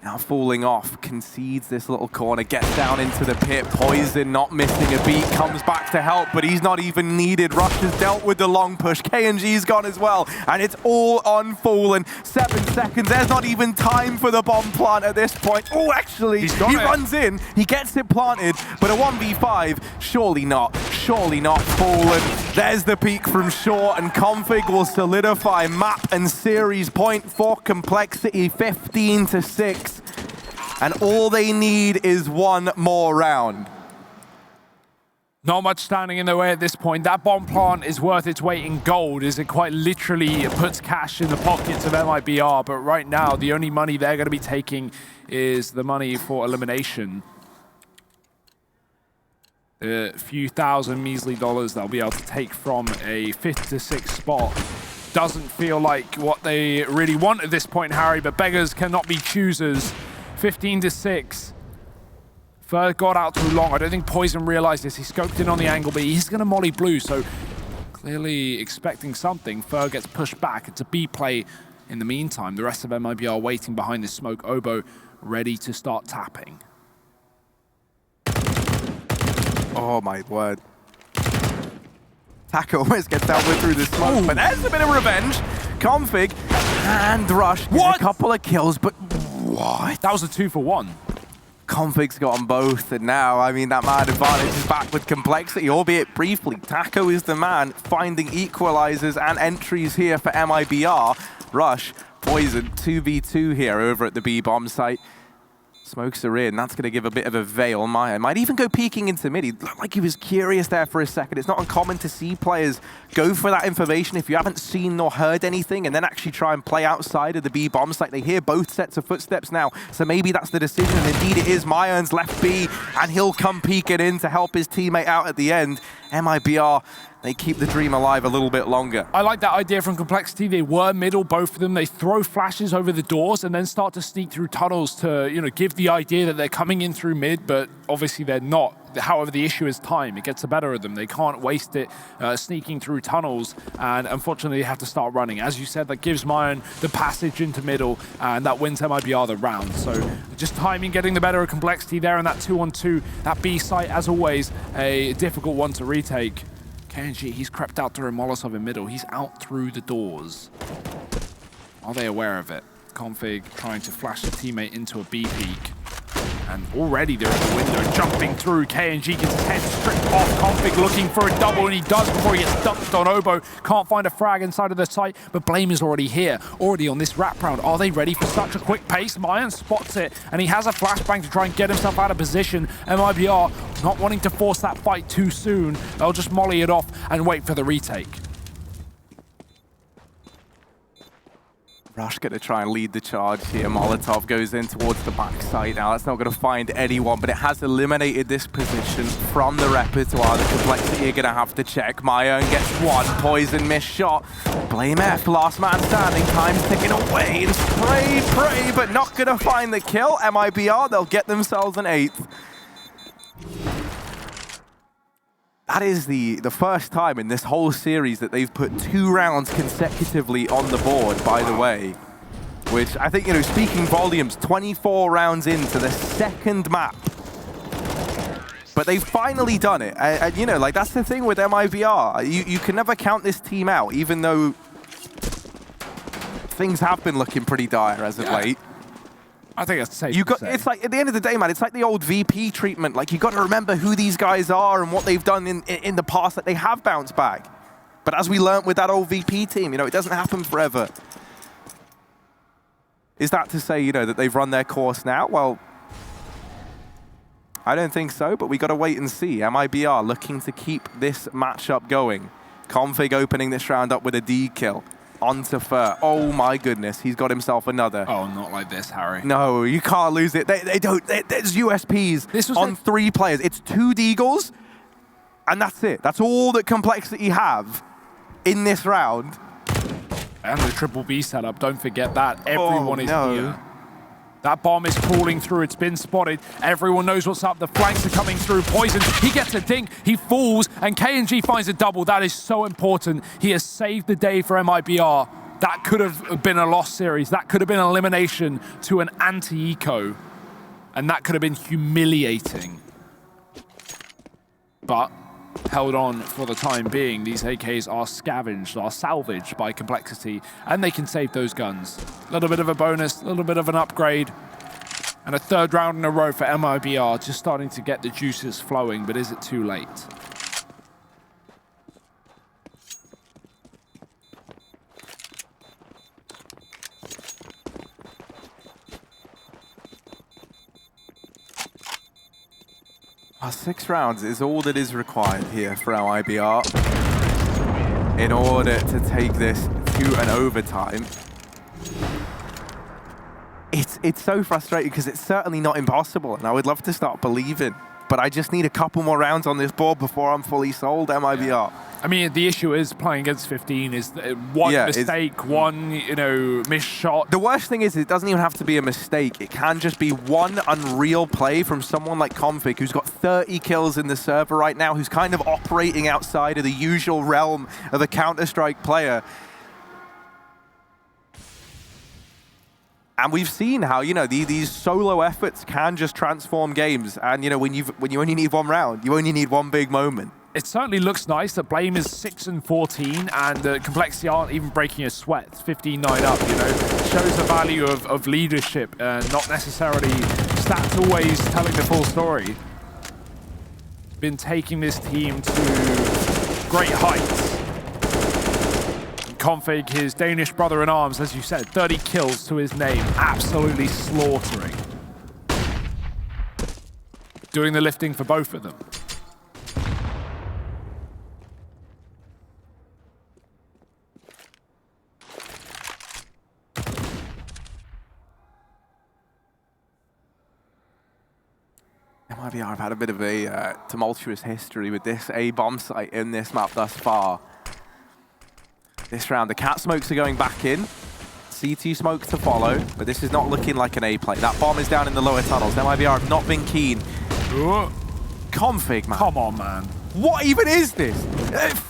Now falling off, concedes this little corner, gets down into the pit. Poison not missing a beat, comes back to help, but he's not even needed. Rush has dealt with the long push. KNG's gone as well, and it's all on Fallen. 7 seconds, there's not even time for the bomb plant at this point. Oh, actually, he runs in, he gets it planted, but a 1v5, surely not. Surely not. Fallen. There's the peak from short, and Config will solidify map and series point for Complexity, 15-6. And all they need is one more round. Not much standing in the way at this point. That bomb plant is worth its weight in gold, as it quite literally puts cash in the pockets of MIBR. But right now, the only money they're going to be taking is the money for elimination. The few thousand measly dollars they'll be able to take from a 5th to 6th spot doesn't feel like what they really want at this point, Harry, but beggars cannot be choosers. 15-6. Fer got out too long. I don't think Poison realized this. He scoped in on the angle, but he's going to molly blue, so clearly expecting something. Fer gets pushed back. It's a B play in the meantime. The rest of MIBR waiting behind the smoke. Obo ready to start tapping. Oh my word. Taco almost gets dealt with through the smoke, but there's a bit of revenge. Config and Rush. What? A couple of kills, but what? That was a 2-for-1. Config's got them both, and now, I mean, that man advantage is back with Complexity, albeit briefly. Taco is the man finding equalizers and entries here for MIBR. Rush, Poison, 2v2 here over at the B-bomb site. Smokes are in. That's going to give a bit of a veil. MIBR might even go peeking into mid. He looked like he was curious there for a second. It's not uncommon to see players go for that information if you haven't seen nor heard anything, and then actually try and play outside of the B bomb site. They hear both sets of footsteps now, so maybe that's the decision. And indeed it is. MIBR's left B, and he'll come peeking in to help his teammate out at the end. MIBR, they keep the dream alive a little bit longer. I like that idea from Complexity. They were middle, both of them. They throw flashes over the doors and then start to sneak through tunnels to, give the idea that they're coming in through mid, but obviously they're not. However, the issue is time. It gets the better of them. They can't waste it sneaking through tunnels, and unfortunately they have to start running. As you said, that gives MIBR the passage into middle, and that wins MIBR the round. So just timing, getting the better of Complexity there, and that 2-on-2, that B site, as always, a difficult one to retake. KNG, he's crept out through a Molotov in middle. He's out through the doors. Are they aware of it? Config trying to flash a teammate into a B peak. And already they're in the window, jumping through. KNG gets his head stripped off. Config looking for a double, and he does before he gets dumped on Obo. Can't find a frag inside of the site, but Blame is already here, already on this wrap round. Are they ready for such a quick pace? MIBR spots it, and he has a flashbang to try and get himself out of position. MIBR not wanting to force that fight too soon. They'll just molly it off and wait for the retake. Rush going to try and lead the charge here. Molotov goes in towards the backside. Now, that's not going to find anyone, but it has eliminated this position from the repertoire. The Complexity are going to have to check. MIBR gets one. Poison missed shot. Blame F, last man standing. Time's ticking away. And pray, but not going to find the kill. MIBR, they'll get themselves an 8th. That is the first time in this whole series that they've put 2 rounds consecutively on the board, by the way. Which I think, speaking volumes, 24 rounds into the second map. But they've finally done it. And that's the thing with MIBR. You can never count this team out, even though things have been looking pretty dire as of late. I think that's safe to say. It's like, at the end of the day, man, it's like the old VP treatment. Like, you got to remember who these guys are and what they've done in the past, that they have bounced back. But as we learnt with that old VP team, you know, it doesn't happen forever. Is that to say, you know, that they've run their course now? Well, I don't think so, but we got to wait and see. MIBR looking to keep this matchup going. Config opening this round up with a D kill. Onto Fur. Oh my goodness, he's got himself another. Oh, not like this, Harry. No, you can't lose it. They don't. There's USPs on 3 players. It's 2 Deagles, and that's it. That's all that Complexity have in this round. And the triple B setup, don't forget that. Everyone is no. here. That bomb is crawling through, it's been spotted. Everyone knows what's up, the flanks are coming through. Poison, he gets a dink, he falls, and KNG finds a double. That is so important. He has saved the day for MIBR. That could have been a lost series. That could have been an elimination to an anti-eco. And that could have been humiliating. But held on for the time being. These AKs are scavenged, are salvaged by Complexity, and they can save those guns. A little bit of a bonus, a little bit of an upgrade, and a 3rd round in a row for MIBR, just starting to get the juices flowing, but is it too late? Our 6 rounds is all that is required here for MIBR in order to take this to an overtime. It's so frustrating because it's certainly not impossible, and I would love to start believing, but I just need a couple more rounds on this board before I'm fully sold, MIBR. Yeah. I mean, the issue is playing against 15 is one mistake, one, you know, missed shot. The worst thing is it doesn't even have to be a mistake. It can just be one unreal play from someone like Config, who's got 30 kills in the server right now, who's kind of operating outside of the usual realm of a Counter-Strike player. And we've seen how, you know, these solo efforts can just transform games. And, you know, when you only need 1 round, you only need 1 big moment. It certainly looks nice that Blame is 6-14 and Complexity aren't even breaking a sweat. It's 15-9 up, you know. Shows the value of leadership, not necessarily stats always telling the full story. Been taking this team to great heights. Config, his Danish brother-in-arms, as you said, 30 kills to his name, absolutely slaughtering. Doing the lifting for both of them. MIBR have had a bit of a tumultuous history with this A bomb site in this map thus far. This round, the cat smokes are going back in. CT smoke to follow, but this is not looking like an A play. That bomb is down in the lower tunnels. MIBR have not been keen. Config, man. Come on, man. What even is this?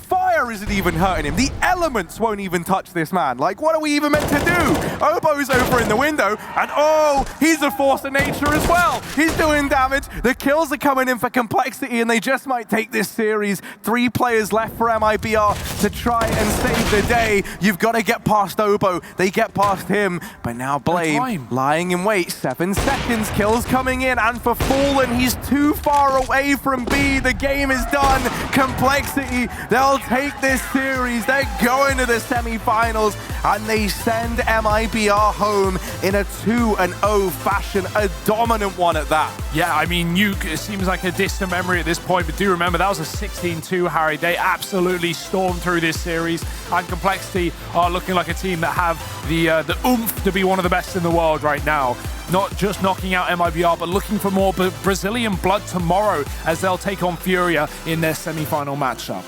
Fire isn't even hurting him. The elements won't even touch this man. Like, what are we even meant to do? Obo's over in the window, and oh, he's a force of nature as well. He's doing damage. The kills are coming in for Complexity, and they just might take this series. 3 players left for MIBR to try and save the day. You've got to get past Obo. They get past him, but now Blame lying in wait. 7 seconds, kills coming in, and for Fallen, he's too far away from B. The game is done. Complexity, they'll take this series. They're going to the semi-finals, and they send MIBR home in a 2-0 fashion, a dominant one at that. Yeah, I mean, Nuke, it seems like a distant memory at this point, but do remember that was a 16-2, Harry. They absolutely stormed through this series, and Complexity are looking like a team that have the oomph to be one of the best in the world right now. Not just knocking out MIBR, but looking for more Brazilian blood tomorrow as they'll take on Furia in their semi-final matchup.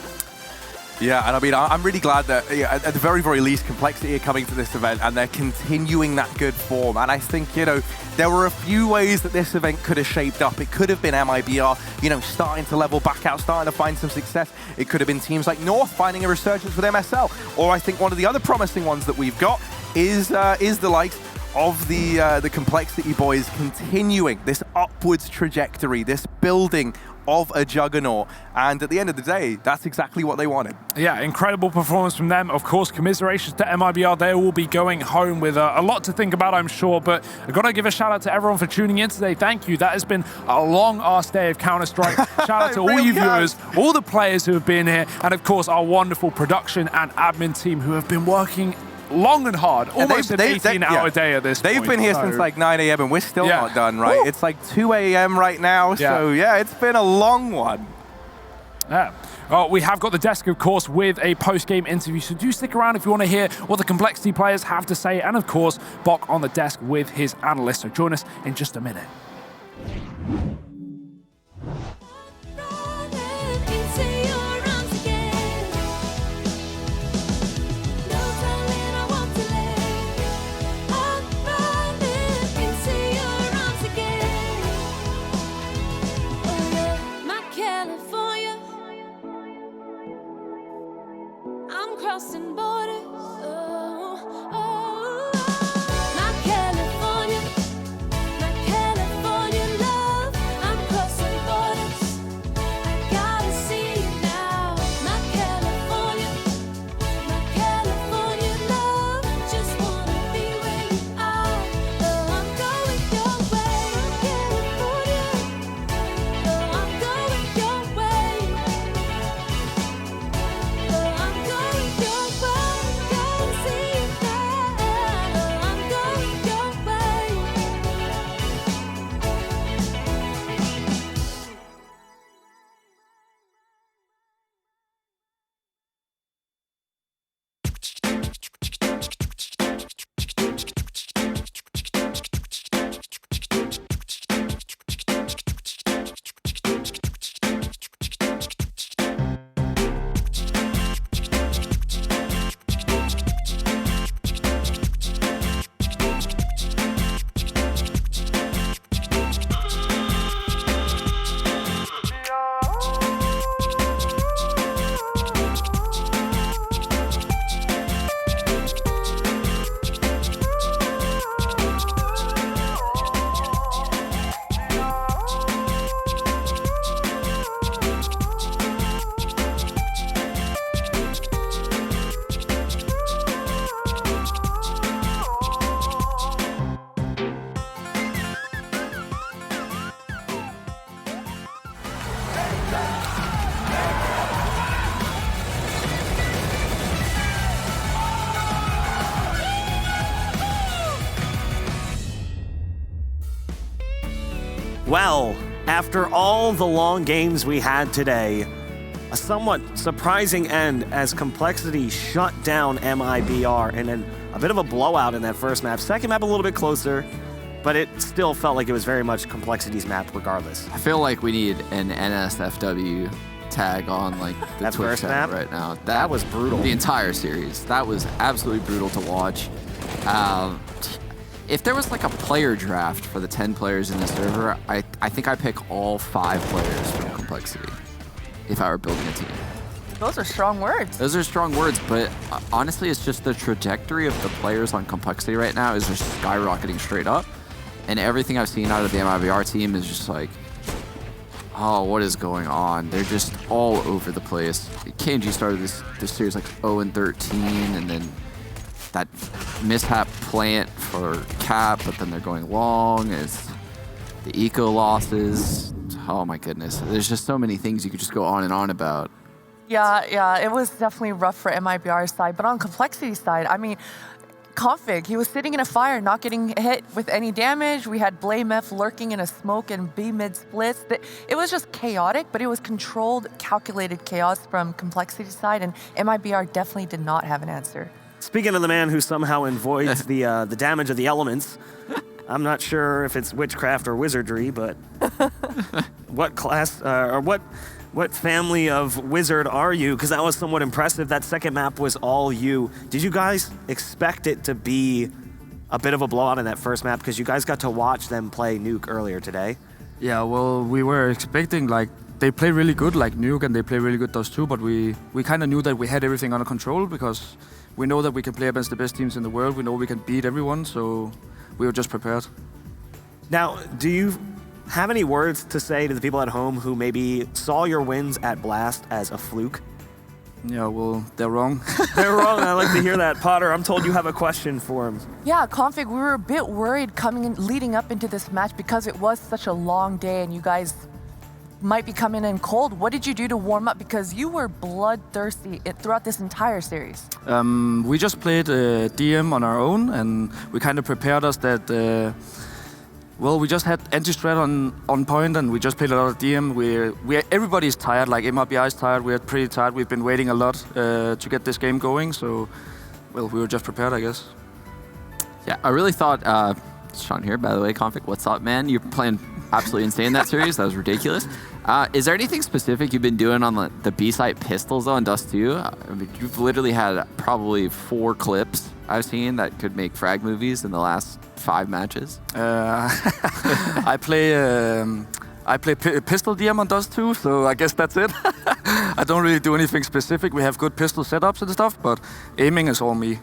Yeah, and I mean, I'm really glad that at the very, very least, Complexity are coming to this event and they're continuing that good form. And I think, you know, there were a few ways that this event could have shaped up. It could have been MIBR, you know, starting to level back out, starting to find some success. It could have been teams like North finding a resurgence with MSL. Or I think one of the other promising ones that we've got is the likes of the Complexity boys continuing this upwards trajectory, this building of a juggernaut. And at the end of the day, that's exactly what they wanted. Yeah, incredible performance from them. Of course, commiserations to MIBR. They will be going home with a lot to think about, I'm sure. But I've got to give a shout out to everyone for tuning in today. Thank you. That has been a long-ass day of Counter-Strike. Shout out to all you viewers, all the players who have been here, and of course, our wonderful production and admin team who have been working long and hard, almost an 18-hour day at this point. They've been here since like 9 a.m. and we're still not done, right? Woo. It's like 2 a.m. right now, so yeah, it's been a long one. Yeah. Well, we have got the desk, of course, with a post-game interview, so do stick around if you want to hear what the Complexity players have to say, and of course, Bok on the desk with his analyst, so join us in just a minute. Crossing borders, my California love. I'm crossing borders, I gotta see you now. My California love. Just wanna be where you are. I'm going your way, California. I'm going your way. I'm going your way, gotta see you now. I'm going your way. Well, after all the long games we had today, a somewhat surprising end as Complexity shut down MIBR and then a bit of a blowout in that first map. Second map a little bit closer, but it still felt like it was very much Complexity's map regardless. I feel like we need an NSFW tag on like the That Twitch first chat map? right now. That was brutal. The entire series. That was absolutely brutal to watch. If there was like a player draft for the 10 players in the server, I think I pick all 5 players from Complexity if I were building a team. Those are strong words. Those are strong words, but honestly, it's just the trajectory of the players on Complexity right now is just skyrocketing straight up. And everything I've seen out of the MIBR team is just like, oh, what is going on? They're just all over the place. KNG started this series like 0-13, and then that mishap plant for Cap, but then they're going long. It's the eco losses. Oh my goodness. There's just so many things you could just go on and on about. Yeah, it was definitely rough for MIBR's side, but on Complexity's side, I mean, Config, he was sitting in a fire, not getting hit with any damage. We had Blame F lurking in a smoke and B mid splits. It was just chaotic, but it was controlled, calculated chaos from Complexity's side, and MIBR definitely did not have an answer. Speaking of the man who somehow avoids the damage of the elements, I'm not sure if it's witchcraft or wizardry, but what class or what family of wizard are you? Because that was somewhat impressive. That second map was all you. Did you guys expect it to be a bit of a blowout in that first map? Because you guys got to watch them play Nuke earlier today. Yeah, well, we were expecting, like, they play really good, like Nuke, and they play really good those two, but we kind of knew that we had everything under control because we know that we can play against the best teams in the world. We know we can beat everyone, so we were just prepared. Now, do you have any words to say to the people at home who maybe saw your wins at Blast as a fluke? Yeah, well, they're wrong. They're wrong. I like to hear that. Potter, I'm told you have a question for him. Yeah, Config, we were a bit worried leading up into this match because it was such a long day and you guys might be coming in cold. What did you do to warm up? Because you were bloodthirsty throughout this entire series. We just played DM on our own, and we kind of prepared us that. We just had anti-strat on point, and we just played a lot of DM. Everybody's tired. Like MIBR is tired. We're pretty tired. We've been waiting a lot to get this game going. So, we were just prepared, I guess. Yeah, I really thought. Sean here, by the way, Config. What's up, man? You're playing absolutely insane that series. That was ridiculous. Is there anything specific you've been doing on the B-site pistols though in Dust 2? I mean, you've literally had probably 4 clips I've seen that could make frag movies in the last 5 matches. I play pistol DM on Dust 2, so I guess that's it. I don't really do anything specific. We have good pistol setups and stuff, but aiming is all me.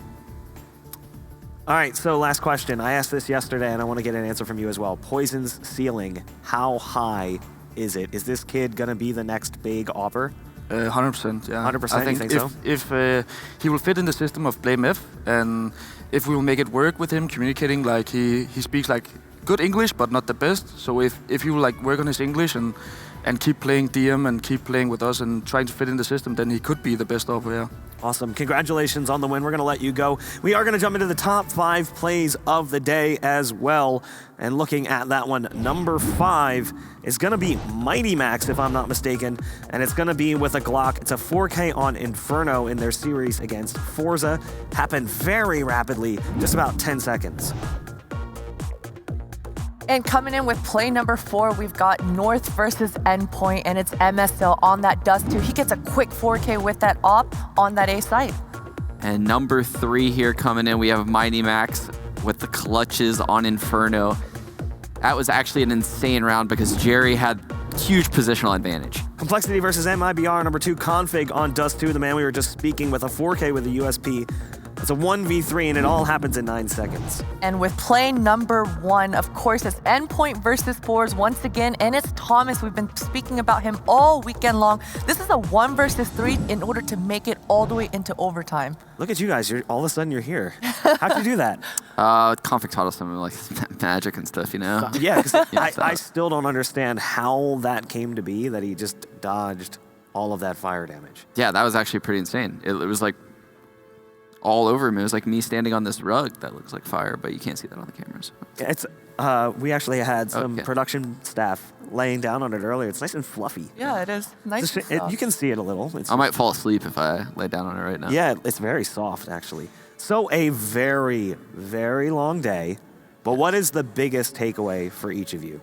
All right, so last question. I asked this yesterday, and I want to get an answer from you as well. Poison's ceiling, how high is it? Is this kid going to be the next big offer? 100%, yeah. 100%, you think so? If he will fit in the system of Blame F, and if we will make it work with him, communicating, like he speaks like good English, but not the best. So if he will like work on his English and keep playing DM and keep playing with us and trying to fit in the system, then he could be the best offer, yeah. Awesome. Congratulations on the win. We're going to let you go. We are going to jump into the top 5 plays of the day as well. And looking at that one, number 5 is going to be Mighty Max, if I'm not mistaken. And it's going to be with a Glock. It's a 4K on Inferno in their series against Forza. Happened very rapidly, just about 10 seconds. And coming in with play number 4, we've got North versus Endpoint, and it's MSL on that Dust 2. He gets a quick 4K with that op on that A site. And number 3 here coming in, we have Mighty Max with the clutches on Inferno. That was actually an insane round because Jerry had huge positional advantage. Complexity versus MIBR, number 2 Config on Dust 2, the man we were just speaking with, a 4K with a USP. It's a 1v3, and it all happens in 9 seconds. And with play number 1, of course, it's Endpoint versus Fours once again, and it's Thomas. We've been speaking about him all weekend long. This is a 1 versus 3 in order to make it all the way into overtime. Look at you guys. All of a sudden, you're here. How'd you do that? Config taught us some like magic and stuff, you know? Yeah, because I still don't understand how that came to be, that he just dodged all of that fire damage. Yeah, that was actually pretty insane. It was like all over him. It was like me standing on this rug that looks like fire, but you can't see that on the cameras. It's we actually had some production staff laying down on it earlier. It's nice and fluffy. Yeah, it is. Nice. You can see it a little. I might fall asleep if I lay down on it right now. Yeah, it's very soft, actually. So a very, very long day. But what is the biggest takeaway for each of you?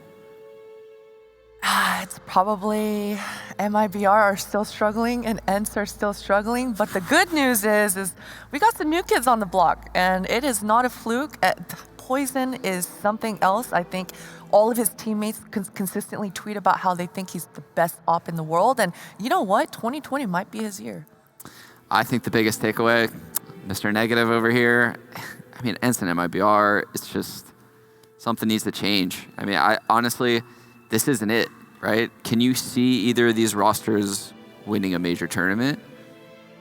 It's probably MIBR are still struggling and ENTS are still struggling. But the good news is we got some new kids on the block, and it is not a fluke. Poison is something else. I think all of his teammates consistently tweet about how they think he's the best op in the world. And you know what? 2020 might be his year. I think the biggest takeaway, Mr. Negative over here, I mean, ENTS and MIBR, it's just something needs to change. I mean, honestly, this isn't it, right? Can you see either of these rosters winning a major tournament?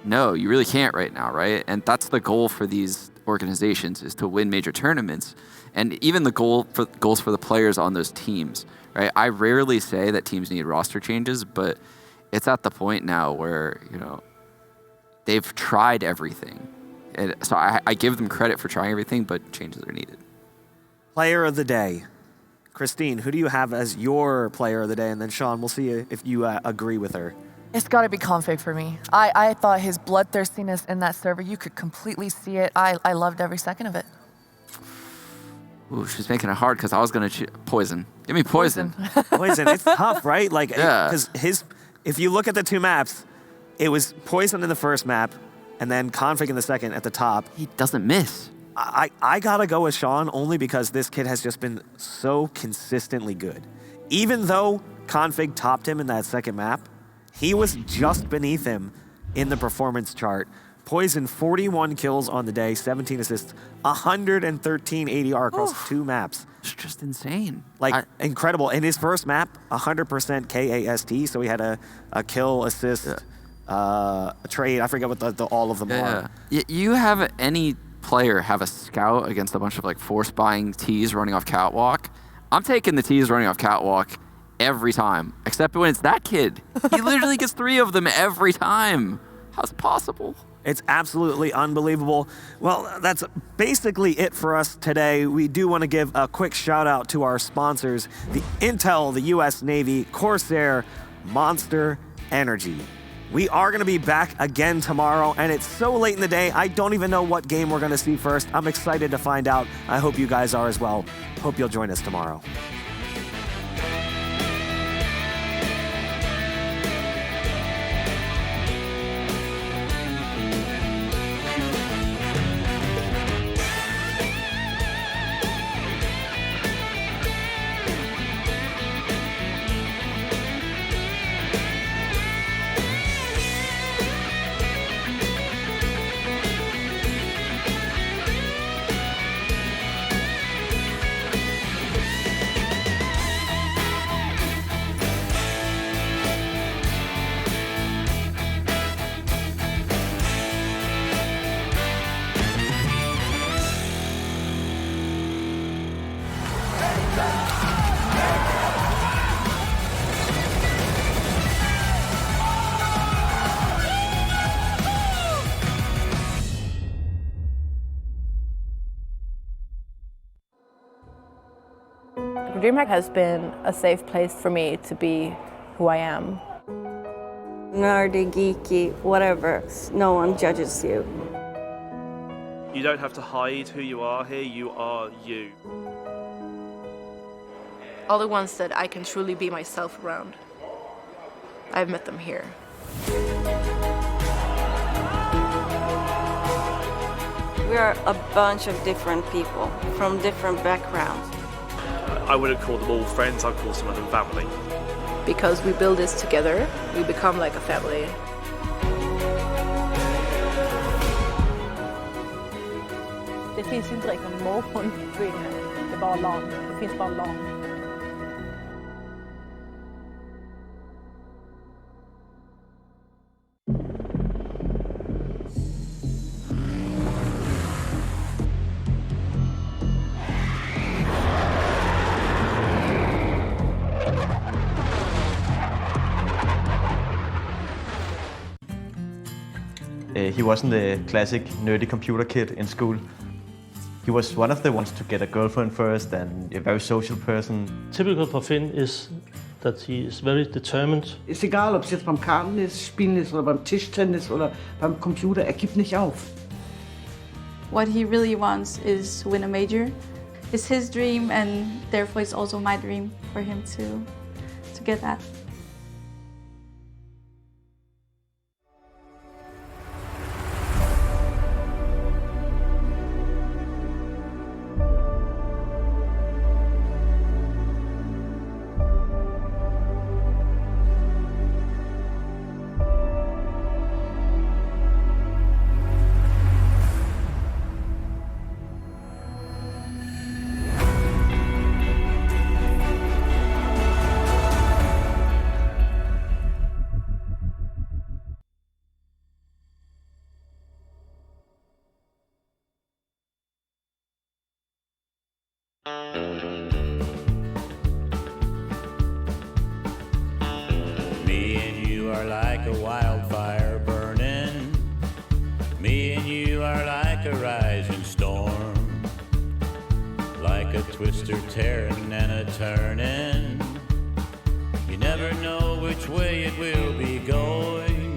No, you really can't right now, right? And that's the goal for these organizations, is to win major tournaments. And even the goals for the players on those teams, right? I rarely say that teams need roster changes, but it's at the point now where, you know, they've tried everything. And so I give them credit for trying everything, but changes are needed. Player of the day. Christine, who do you have as your player of the day? And then Sean, we'll see if you agree with her. It's got to be Config for me. I thought his bloodthirstiness in that server, you could completely see it. I loved every second of it. Ooh, she's making it hard because I was going to choose Poison. Give me Poison. Poison, it's tough, right? Like, yeah. Because if you look at the 2 maps, it was Poison in the first map, and then Config in the second at the top. He doesn't miss. I gotta go with Sean only because this kid has just been so consistently good. Even though Config topped him in that second map, he was just beneath him in the performance chart Poison, 41 kills on the day, 17 assists, 113 ADR across 2 maps. It's just insane. Like, incredible. In his first map, 100% KAST, so he had a kill, assist, a trade. I forget what all of them are. You have any player have a scout against a bunch of like force buying T's running off catwalk. I'm taking the T's running off catwalk every time, except when it's that kid. He literally gets 3 of them every time. How's it possible? It's absolutely unbelievable. Well, that's basically it for us today. We do want to give a quick shout out to our sponsors, the Intel, the US Navy, Corsair, Monster Energy. We are going to be back again tomorrow, and it's so late in the day, I don't even know what game we're going to see first. I'm excited to find out. I hope you guys are as well. Hope you'll join us tomorrow. DreamHack has been a safe place for me to be who I am. Nerdy, geeky, whatever. No one judges you. You don't have to hide who you are here, you are you. All the ones that I can truly be myself around, I've met them here. We are a bunch of different people from different backgrounds. I wouldn't call them all friends, I'd call some of them family. Because we build this together, we become like a family. Det finns inte direkt någon morgon i DreamHack. Det är bara lag. Det finns bara lag. He wasn't the classic nerdy computer kid in school. He was one of the ones to get a girlfriend first and a very social person. Typical for Finn is that he is very determined. Ist egal, ob es jetzt beim Kartenspielen ist oder beim Tischtennis oder beim Computer, er gibt nicht auf. What he really wants is to win a major. It's his dream, and therefore it's also my dream for him to get that. Me and you are like a wildfire burning. Me and you are like a rising storm. Like a twister tearing and a turning. You never know which way it will be going.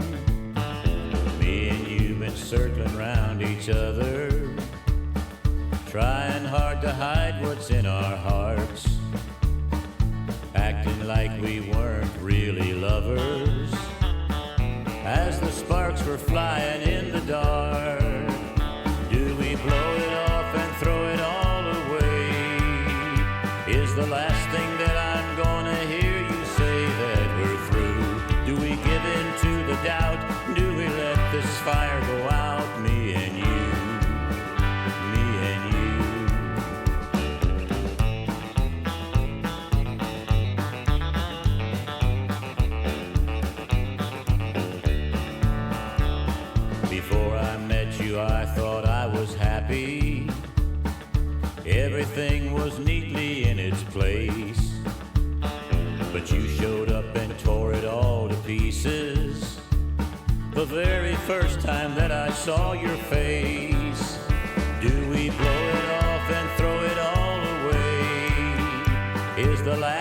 Me and you been circling round each other, trying hard to hide what's in our hearts, acting like we weren't really lovers, as the sparks were flying in the dark. Do we blow it off and throw it all away? Is the last thing that I'm gonna hear you say that we're through? Do we give in to the doubt? Do we let this fire go out? everything was neatly in its place. But you showed up and tore it all to pieces. The very first time that I saw your face. Do we blow it off and throw it all away? Is the last